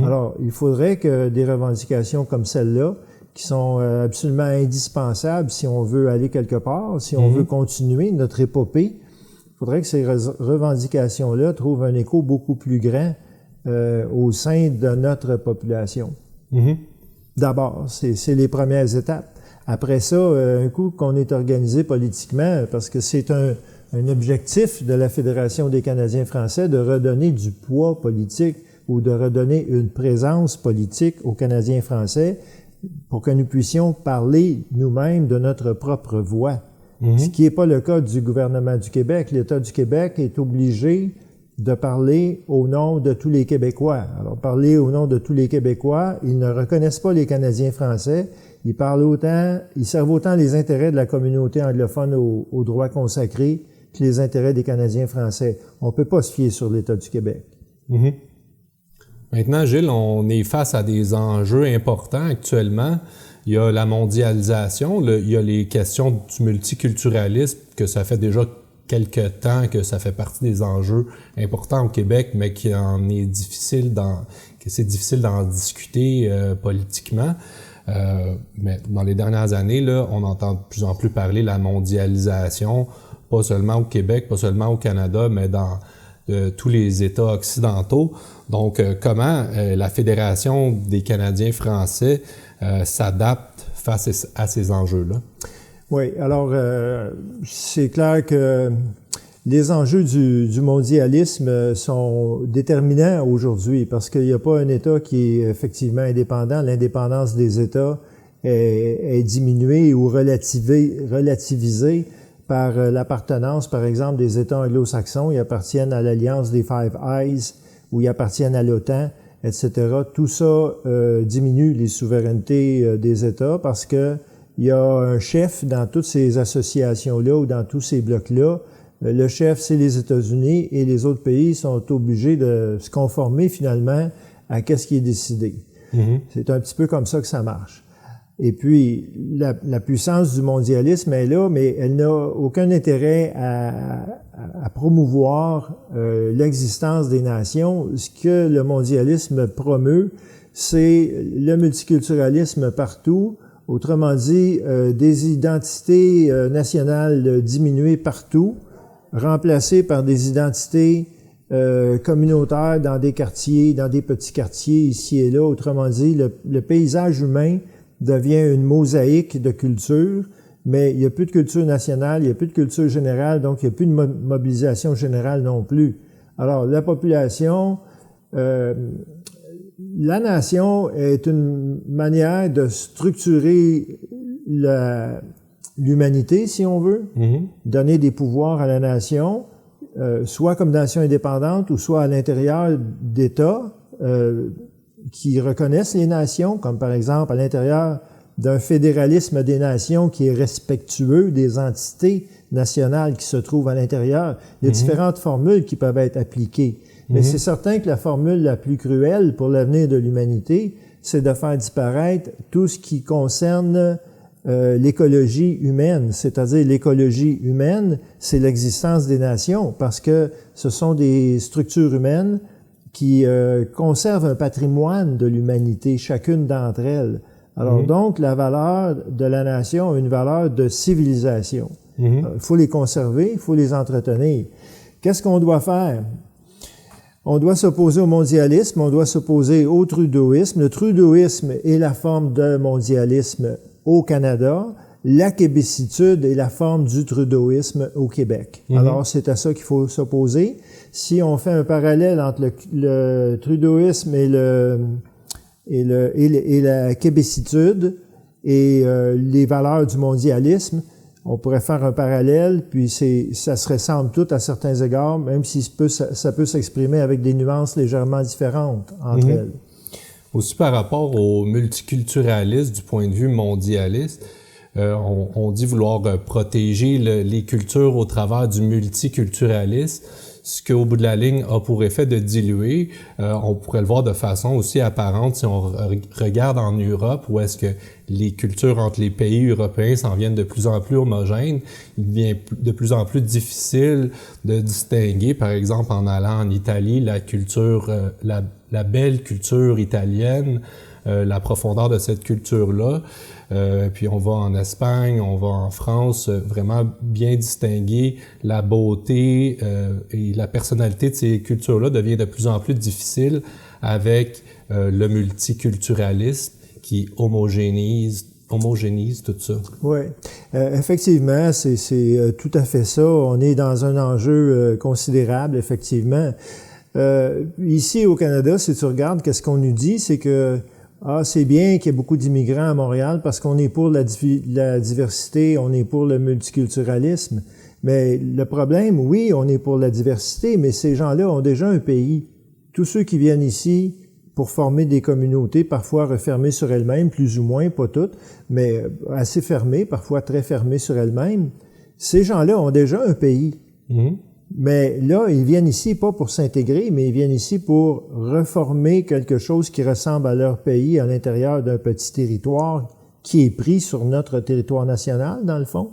B: Alors, il faudrait que des revendications comme celle-là, qui sont absolument indispensables si on veut aller quelque part, si on veut continuer notre épopée. Il faudrait que ces revendications-là trouvent un écho beaucoup plus grand au sein de notre population. D'abord, c'est les premières étapes. Après ça, un coup qu'on est organisé politiquement, parce que c'est un objectif de la Fédération des Canadiens français de redonner du poids politique ou de redonner une présence politique aux Canadiens français pour que nous puissions parler nous-mêmes de notre propre voix. Ce qui n'est pas le cas du gouvernement du Québec. L'État du Québec est obligé de parler au nom de tous les Québécois. Alors, parler au nom de tous les Québécois, ils ne reconnaissent pas les Canadiens français. Ils servent autant les intérêts de la communauté anglophone aux droits consacrés que les intérêts des Canadiens français. On ne peut pas se fier sur l'État du Québec.
A: Maintenant, Gilles, on est face à des enjeux importants actuellement. Il y a la mondialisation, il y a les questions du multiculturalisme, que ça fait déjà quelque temps que ça fait partie des enjeux importants au Québec, mais que c'est difficile d'en discuter politiquement. Mais dans les dernières années, là, on entend de plus en plus parler de la mondialisation, pas seulement au Québec, pas seulement au Canada, mais dans tous les États occidentaux. Donc, comment la Fédération des Canadiens français s'adapte face à ces enjeux-là?
B: Oui, alors c'est clair que les enjeux du mondialisme sont déterminants aujourd'hui parce qu'il n'y a pas un État qui est effectivement indépendant. L'indépendance des États est diminuée ou relativisée par l'appartenance, par exemple, des États anglo-saxons. Ils appartiennent à l'Alliance des Five Eyes ou ils appartiennent à l'OTAN, etc. Tout ça diminue les souverainetés des États parce que il y a un chef dans toutes ces associations-là ou dans tous ces blocs-là. Le chef, c'est les États-Unis et les autres pays sont obligés de se conformer finalement à ce qui est décidé. C'est un petit peu comme ça que ça marche. Et puis, la puissance du mondialisme est là, mais elle n'a aucun intérêt à promouvoir l'existence des nations. Ce que le mondialisme promeut, c'est le multiculturalisme partout. Autrement dit, des identités nationales diminuées partout, remplacées par des identités communautaires dans des quartiers, dans des petits quartiers ici et là. Autrement dit, le paysage humain devient une mosaïque de cultures, mais il n'y a plus de culture nationale, il n'y a plus de culture générale, donc il n'y a plus de mobilisation générale non plus. Alors, la population... la nation est une manière de structurer l'humanité, si on veut, donner des pouvoirs à la nation, soit comme nation indépendante ou soit à l'intérieur d'États qui reconnaissent les nations, comme par exemple à l'intérieur d'un fédéralisme des nations qui est respectueux des entités nationales qui se trouvent à l'intérieur. Il y a différentes formules qui peuvent être appliquées. Mais c'est certain que la formule la plus cruelle pour l'avenir de l'humanité, c'est de faire disparaître tout ce qui concerne l'écologie humaine. C'est-à-dire l'écologie humaine, c'est l'existence des nations, parce que ce sont des structures humaines qui conservent un patrimoine de l'humanité, chacune d'entre elles. Alors donc, la valeur de la nation a une valeur de civilisation. Il faut les conserver, il faut les entretenir. Qu'est-ce qu'on doit faire? On doit s'opposer au mondialisme, on doit s'opposer au trudeauisme. Le trudeauisme est la forme de mondialisme au Canada. La québécitude est la forme du trudeauisme au Québec. Alors, c'est à ça qu'il faut s'opposer. Si on fait un parallèle entre le trudeauisme et la québécitude et les valeurs du mondialisme, on pourrait faire un parallèle, puis ça se ressemble tout à certains égards, même si ça peut s'exprimer avec des nuances légèrement différentes entre elles.
A: Aussi par rapport au multiculturalisme du point de vue mondialiste, on dit vouloir protéger les cultures au travers du multiculturalisme, ce qu'au bout de la ligne a pour effet de diluer. On pourrait le voir de façon aussi apparente si on regarde en Europe, où est-ce que les cultures entre les pays européens s'en viennent de plus en plus homogènes. Il devient de plus en plus difficile de distinguer, par exemple en allant en Italie, la belle culture italienne la profondeur de cette culture-là. Puis on va en Espagne, on va en France, vraiment bien distinguer la beauté et la personnalité de ces cultures-là devient de plus en plus difficile avec le multiculturalisme qui homogénise tout ça.
B: Oui, effectivement, c'est tout à fait ça. On est dans un enjeu considérable, effectivement. Ici au Canada, si tu regardes, qu'est-ce qu'on nous dit, c'est que c'est bien qu'il y ait beaucoup d'immigrants à Montréal parce qu'on est pour la diversité, on est pour le multiculturalisme. Mais le problème, oui, on est pour la diversité, mais ces gens-là ont déjà un pays. Tous ceux qui viennent ici pour former des communautés, parfois refermées sur elles-mêmes, plus ou moins, pas toutes, mais assez fermées, parfois très fermées sur elles-mêmes, ces gens-là ont déjà un pays. Mais là, ils viennent ici pas pour s'intégrer, mais ils viennent ici pour reformer quelque chose qui ressemble à leur pays à l'intérieur d'un petit territoire qui est pris sur notre territoire national, dans le fond.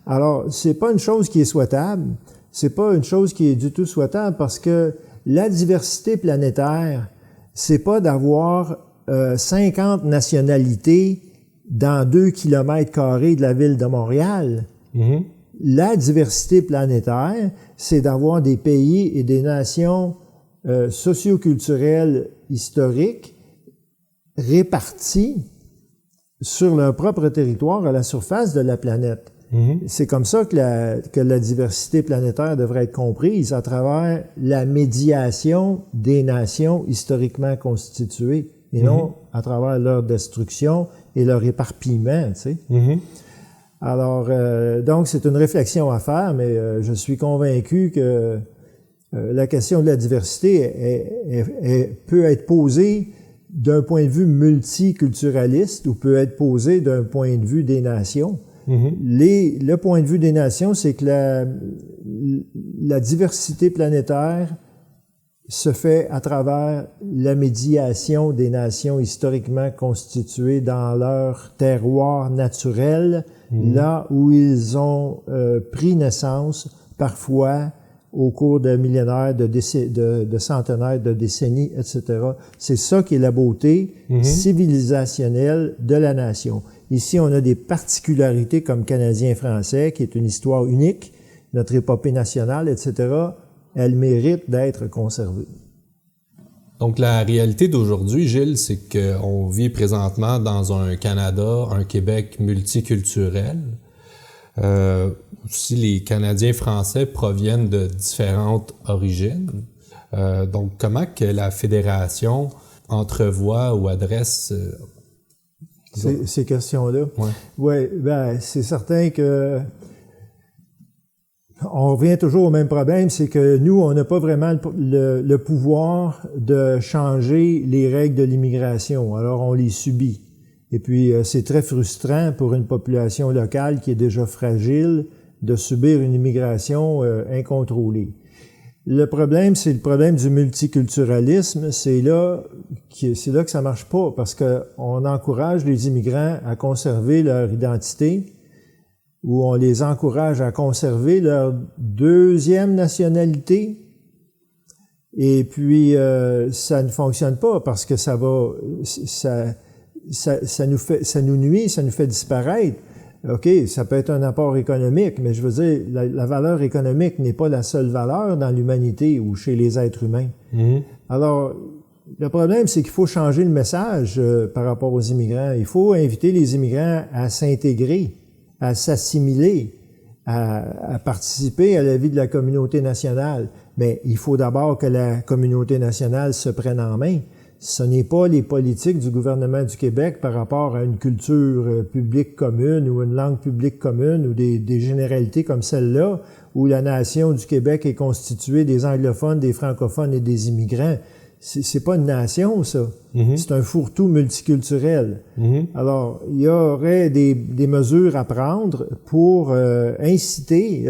B: Alors, c'est pas une chose qui est souhaitable. C'est pas une chose qui est du tout souhaitable parce que la diversité planétaire, c'est pas d'avoir 50 nationalités dans 2 km² de la ville de Montréal. La diversité planétaire, c'est d'avoir des pays et des nations socioculturelles historiques répartis sur leur propre territoire à la surface de la planète. C'est comme ça que la diversité planétaire devrait être comprise, à travers la médiation des nations historiquement constituées, et non à travers leur destruction et leur éparpillement, tu sais. Alors, donc, c'est une réflexion à faire, mais je suis convaincu que la question de la diversité peut être posée d'un point de vue multiculturaliste ou peut être posée d'un point de vue des nations. Le point de vue des nations, c'est que la diversité planétaire se fait à travers la médiation des nations historiquement constituées dans leur terroir naturel, là où ils ont pris naissance, parfois au cours de millénaires, de centenaires, de décennies, etc. C'est ça qui est la beauté civilisationnelle de la nation. Ici, on a des particularités comme Canadiens-Français, qui est une histoire unique, notre épopée nationale, etc. Elle mérite d'être conservée.
A: Donc, la réalité d'aujourd'hui, Gilles, c'est qu'on vit présentement dans un Canada, un Québec multiculturel. Aussi, les Canadiens français proviennent de différentes origines. Donc, comment que la Fédération entrevoit ou adresse
B: ces questions-là?
A: Oui,
B: ben, c'est certain que on revient toujours au même problème, c'est que nous, on n'a pas vraiment le pouvoir de changer les règles de l'immigration. Alors, on les subit. Et puis, c'est très frustrant pour une population locale qui est déjà fragile de subir une immigration incontrôlée. Le problème, c'est le problème du multiculturalisme. C'est là que ça marche pas parce que on encourage les immigrants à conserver leur identité ou on les encourage à conserver leur deuxième nationalité. Et puis, ça ne fonctionne pas parce que ça nous nuit, ça nous fait disparaître. OK, ça peut être un apport économique, mais je veux dire, la valeur économique n'est pas la seule valeur dans l'humanité ou chez les êtres humains. Alors, le problème, c'est qu'il faut changer le message par rapport aux immigrants. Il faut inviter les immigrants à s'intégrer, à s'assimiler, à participer à la vie de la communauté nationale. Mais il faut d'abord que la communauté nationale se prenne en main. Ce n'est pas les politiques du gouvernement du Québec par rapport à une culture publique commune ou une langue publique commune ou des généralités comme celle-là, où la nation du Québec est constituée des anglophones, des francophones et des immigrants. C'est pas une nation, ça. C'est un fourre-tout multiculturel. Alors, il y aurait des mesures à prendre pour inciter,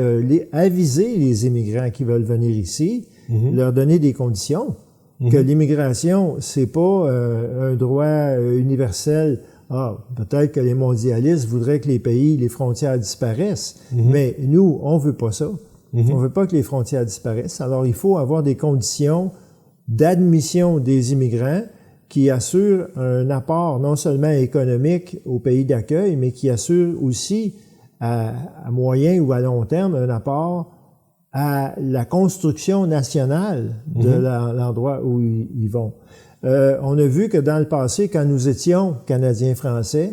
B: aviser les immigrants qui veulent venir ici, leur donner des conditions. Que l'immigration, c'est pas un droit universel. Peut-être que les mondialistes voudraient que les frontières disparaissent, mais nous, on veut pas ça. On veut pas que les frontières disparaissent. Alors, il faut avoir des conditions d'admission des immigrants qui assure un apport non seulement économique au pays d'accueil, mais qui assure aussi à moyen ou à long terme un apport à la construction nationale de l'endroit où ils vont. On a vu que dans le passé, quand nous étions Canadiens-Français,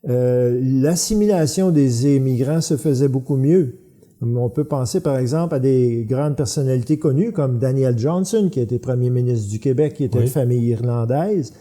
B: l'assimilation des immigrants se faisait beaucoup mieux. On peut penser par exemple à des grandes personnalités connues comme Daniel Johnson, qui a été premier ministre du Québec, qui était de famille irlandaise,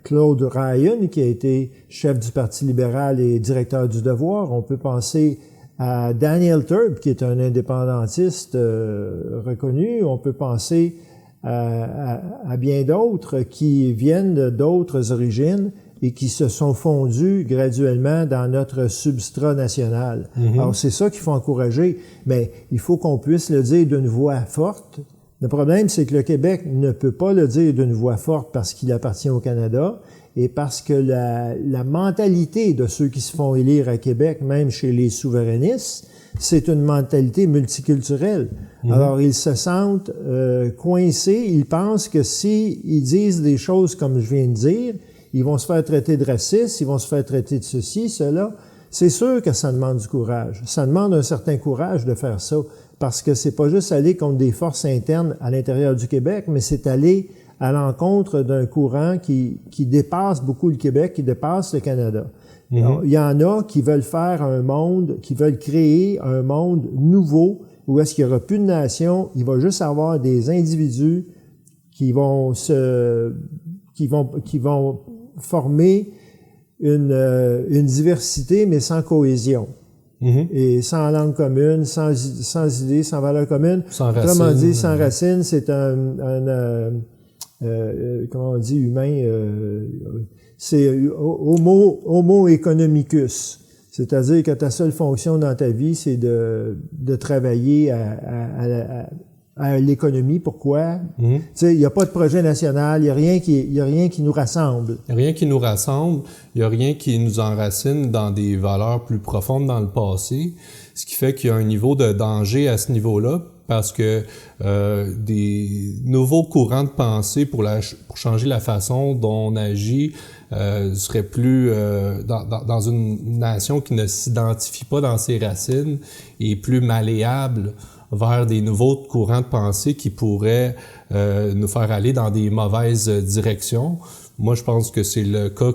B: Claude Ryan, qui a été chef du Parti libéral et directeur du Devoir. On peut penser à Daniel Turb, qui est un indépendantiste reconnu. On peut penser à bien d'autres qui viennent d'autres origines et qui se sont fondus graduellement dans notre substrat national. Alors, c'est ça qu'il faut encourager, mais il faut qu'on puisse le dire d'une voix forte. Le problème, c'est que le Québec ne peut pas le dire d'une voix forte parce qu'il appartient au Canada et parce que la mentalité de ceux qui se font élire à Québec, même chez les souverainistes, c'est une mentalité multiculturelle. Alors, ils se sentent coincés. Ils pensent que s'ils disent des choses comme je viens de dire, ils vont se faire traiter de racistes, ils vont se faire traiter de ceci, cela. C'est sûr que ça demande du courage. Ça demande un certain courage de faire ça, parce que c'est pas juste aller contre des forces internes à l'intérieur du Québec, mais c'est aller à l'encontre d'un courant qui dépasse beaucoup le Québec, qui dépasse le Canada. Alors, il y en a qui veulent faire un monde, qui veulent créer un monde nouveau, où est-ce qu'il n'y aura plus de nation, il va juste avoir des individus qui vont former une diversité, mais sans cohésion. Et sans langue commune, sans idées, sans valeurs communes.
A: Sans racines.
B: Autrement dit, sans racines, c'est comment on dit, humain, c'est homo economicus. C'est-à-dire que ta seule fonction dans ta vie, c'est de travailler à l'économie. Pourquoi? Tu sais, il n'y a pas de projet national, il n'y a rien qui nous rassemble.
A: Il n'y a rien qui nous rassemble, il n'y a rien qui nous enracine dans des valeurs plus profondes dans le passé, ce qui fait qu'il y a un niveau de danger à ce niveau-là, parce que des nouveaux courants de pensée pour changer la façon dont on agit serait plus dans une nation qui ne s'identifie pas dans ses racines et plus malléable vers des nouveaux courants de pensée qui pourraient nous faire aller dans des mauvaises directions. Moi, je pense que c'est le cas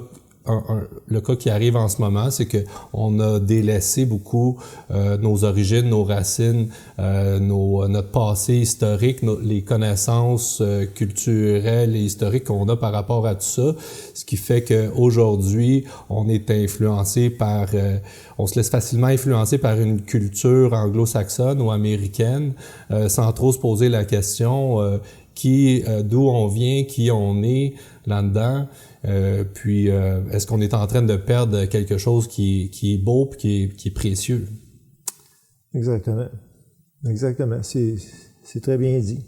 A: qui arrive en ce moment, c'est que on a délaissé beaucoup nos origines, nos racines, notre passé historique, les connaissances culturelles et historiques qu'on a par rapport à tout ça, ce qui fait qu'aujourd'hui, on est influencé par, on se laisse facilement influencer par une culture anglo-saxonne ou américaine, sans trop se poser la question d'où on vient, qui on est là-dedans. Puis, est-ce qu'on est en train de perdre quelque chose qui est beau et qui est précieux?
B: Exactement. Exactement. C'est très bien dit.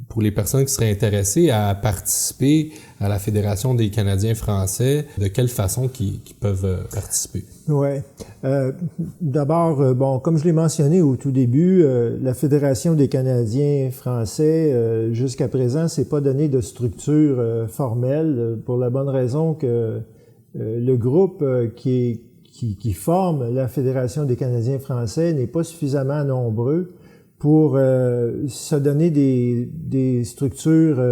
A: Pour les personnes qui seraient intéressées à participer à la Fédération des Canadiens français, de quelle façon qu'ils peuvent participer?
B: Oui. D'abord, bon, comme je l'ai mentionné au tout début, la Fédération des Canadiens français, jusqu'à présent, s'est pas donné de structure formelle, pour la bonne raison que le groupe qui forme la Fédération des Canadiens français n'est pas suffisamment nombreux pour se donner des structures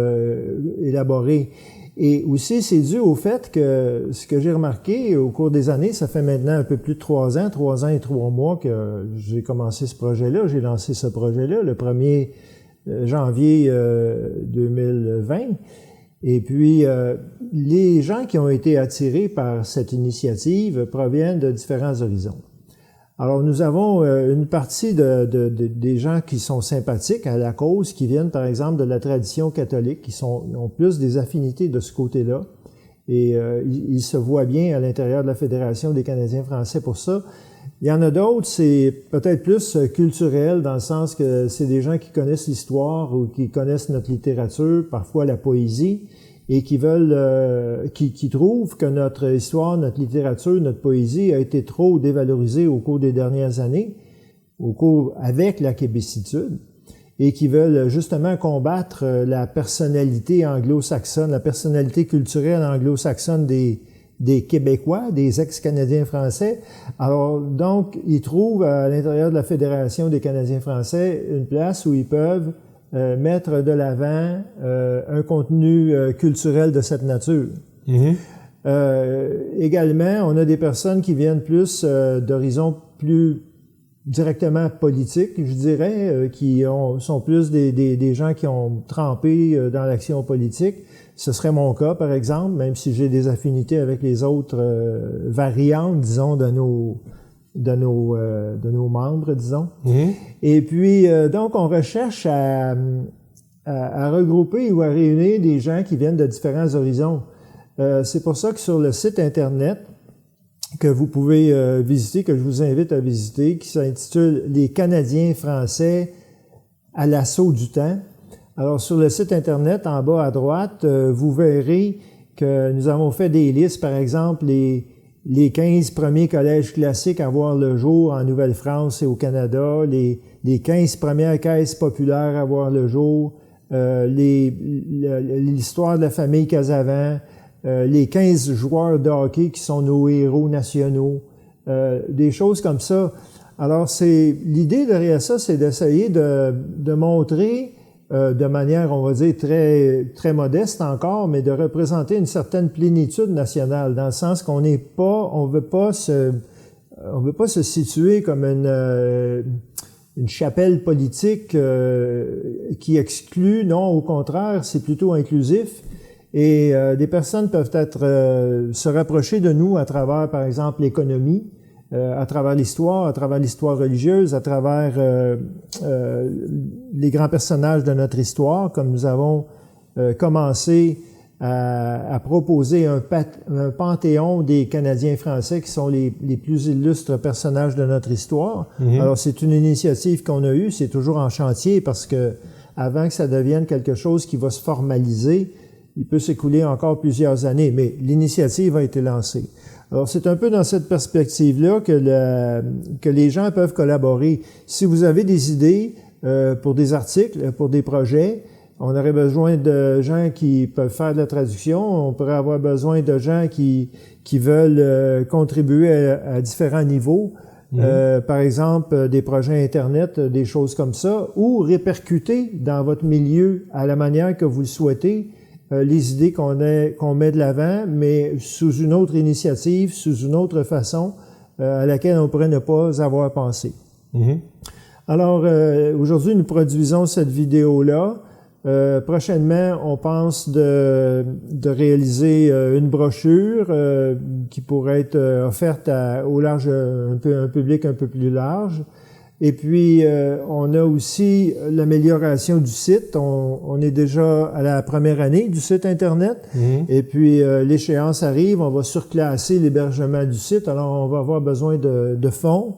B: élaborées. Et aussi, c'est dû au fait que ce que j'ai remarqué au cours des années, ça fait maintenant un peu plus de 3 ans et 3 mois que j'ai commencé ce projet-là, j'ai lancé ce projet-là le 1er janvier 2020. Et puis, les gens qui ont été attirés par cette initiative proviennent de différents horizons. Alors, nous avons une partie des gens qui sont sympathiques à la cause, qui viennent, par exemple, de la tradition catholique, qui ont plus des affinités de ce côté-là. Et ils se voient bien à l'intérieur de la Fédération des Canadiens français pour ça. Il y en a d'autres, c'est peut-être plus culturel, dans le sens que c'est des gens qui connaissent l'histoire ou qui connaissent notre littérature, parfois la poésie, et qui veulent, qui trouvent que notre histoire, notre littérature, notre poésie a été trop dévalorisée au cours des dernières années, avec la québécitude. et qui veulent justement combattre la personnalité anglo-saxonne, la personnalité culturelle anglo-saxonne des Québécois, des ex-Canadiens français. Alors, donc, ils trouvent à l'intérieur de la Fédération des Canadiens français une place où ils peuvent mettre de l'avant un contenu culturel de cette nature. Également, on a des personnes qui viennent plus d'horizons plus directement politiques, je dirais, sont plus des gens qui ont trempé dans l'action politique. Ce serait mon cas, par exemple, même si j'ai des affinités avec les autres variantes, disons, de nos membres, disons. Et puis, donc, on recherche à regrouper ou à réunir des gens qui viennent de différents horizons. C'est pour ça que sur le site Internet que vous pouvez visiter, que je vous invite à visiter, qui s'intitule « Les Canadiens français à l'assaut du temps », alors, sur le site Internet, en bas à droite, vous verrez que nous avons fait des listes, par exemple, les 15 premiers collèges classiques à voir le jour en Nouvelle-France et au Canada, les 15 premières caisses populaires à voir le jour, l'histoire de la famille Casavant, les 15 joueurs de hockey qui sont nos héros nationaux, des choses comme ça. Alors, l'idée derrière ça, c'est d'essayer de montrer de manière, on va dire, très, très modeste encore, mais de représenter une certaine plénitude nationale, dans le sens qu'on on veut pas se situer comme une chapelle politique qui exclut. Non, au contraire, c'est plutôt inclusif. Et des personnes peuvent se rapprocher de nous à travers, par exemple, l'économie, à travers l'histoire religieuse, à travers les grands personnages de notre histoire, comme nous avons commencé à proposer un panthéon des Canadiens français qui sont les plus illustres personnages de notre histoire. Alors, c'est une initiative qu'on a eue, c'est toujours en chantier parce que avant que ça devienne quelque chose qui va se formaliser, il peut s'écouler encore plusieurs années, mais l'initiative a été lancée. Alors, c'est un peu dans cette perspective-là que les gens peuvent collaborer. Si vous avez des idées pour des articles, pour des projets, on aurait besoin de gens qui peuvent faire de la traduction, on pourrait avoir besoin de gens qui veulent contribuer à différents niveaux, par exemple des projets Internet, des choses comme ça, ou répercuter dans votre milieu à la manière que vous le souhaitez, les idées qu'on met de l'avant, mais sous une autre initiative, sous une autre façon, à laquelle on pourrait ne pas avoir pensé. Alors, aujourd'hui, nous produisons cette vidéo-là. Prochainement, on pense de réaliser une brochure qui pourrait être offerte au large, un public un peu plus large. Et puis, on a aussi l'amélioration du site. On est déjà à la première année du site Internet. Et puis, l'échéance arrive, on va surclasser l'hébergement du site. Alors, on va avoir besoin de fonds.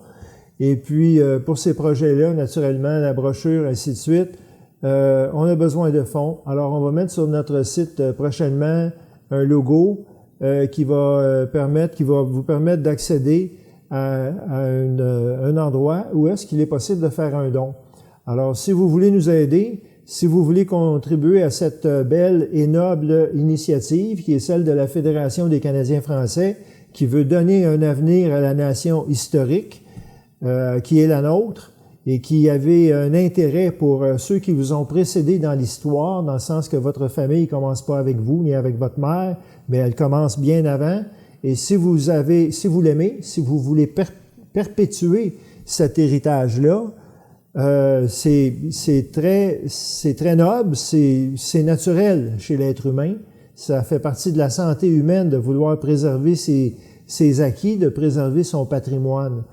B: Et puis, pour ces projets-là, naturellement, la brochure, ainsi de suite, on a besoin de fonds. Alors, on va mettre sur notre site prochainement un logo qui va vous permettre d'accéder à un endroit où est-ce qu'il est possible de faire un don. Alors, si vous voulez nous aider, si vous voulez contribuer à cette belle et noble initiative qui est celle de la Fédération des Canadiens français, qui veut donner un avenir à la nation historique, qui est la nôtre, et qui avait un intérêt pour ceux qui vous ont précédé dans l'histoire, dans le sens que votre famille commence pas avec vous ni avec votre mère, mais elle commence bien avant. Et si vous l'aimez, si vous voulez perpétuer cet héritage-là, c'est très noble, c'est naturel chez l'être humain. Ça fait partie de la santé humaine de vouloir préserver ses acquis, de préserver son patrimoine.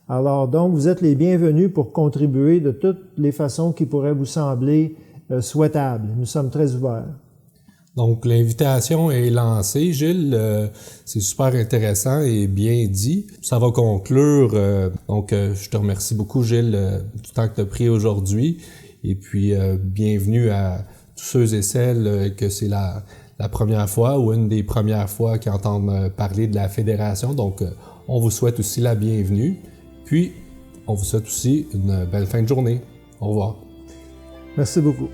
B: Alors donc, vous êtes les bienvenus pour contribuer de toutes les façons qui pourraient vous sembler souhaitables. Nous sommes très ouverts.
A: Donc, l'invitation est lancée, Gilles. C'est super intéressant et bien dit. Ça va conclure. Donc, je te remercie beaucoup, Gilles, du temps que tu as pris aujourd'hui. Et puis, bienvenue à tous ceux et celles que c'est la première fois ou une des premières fois qui entendent parler de la Fédération. Donc, on vous souhaite aussi la bienvenue. Puis, on vous souhaite aussi une belle fin de journée. Au revoir.
B: Merci beaucoup.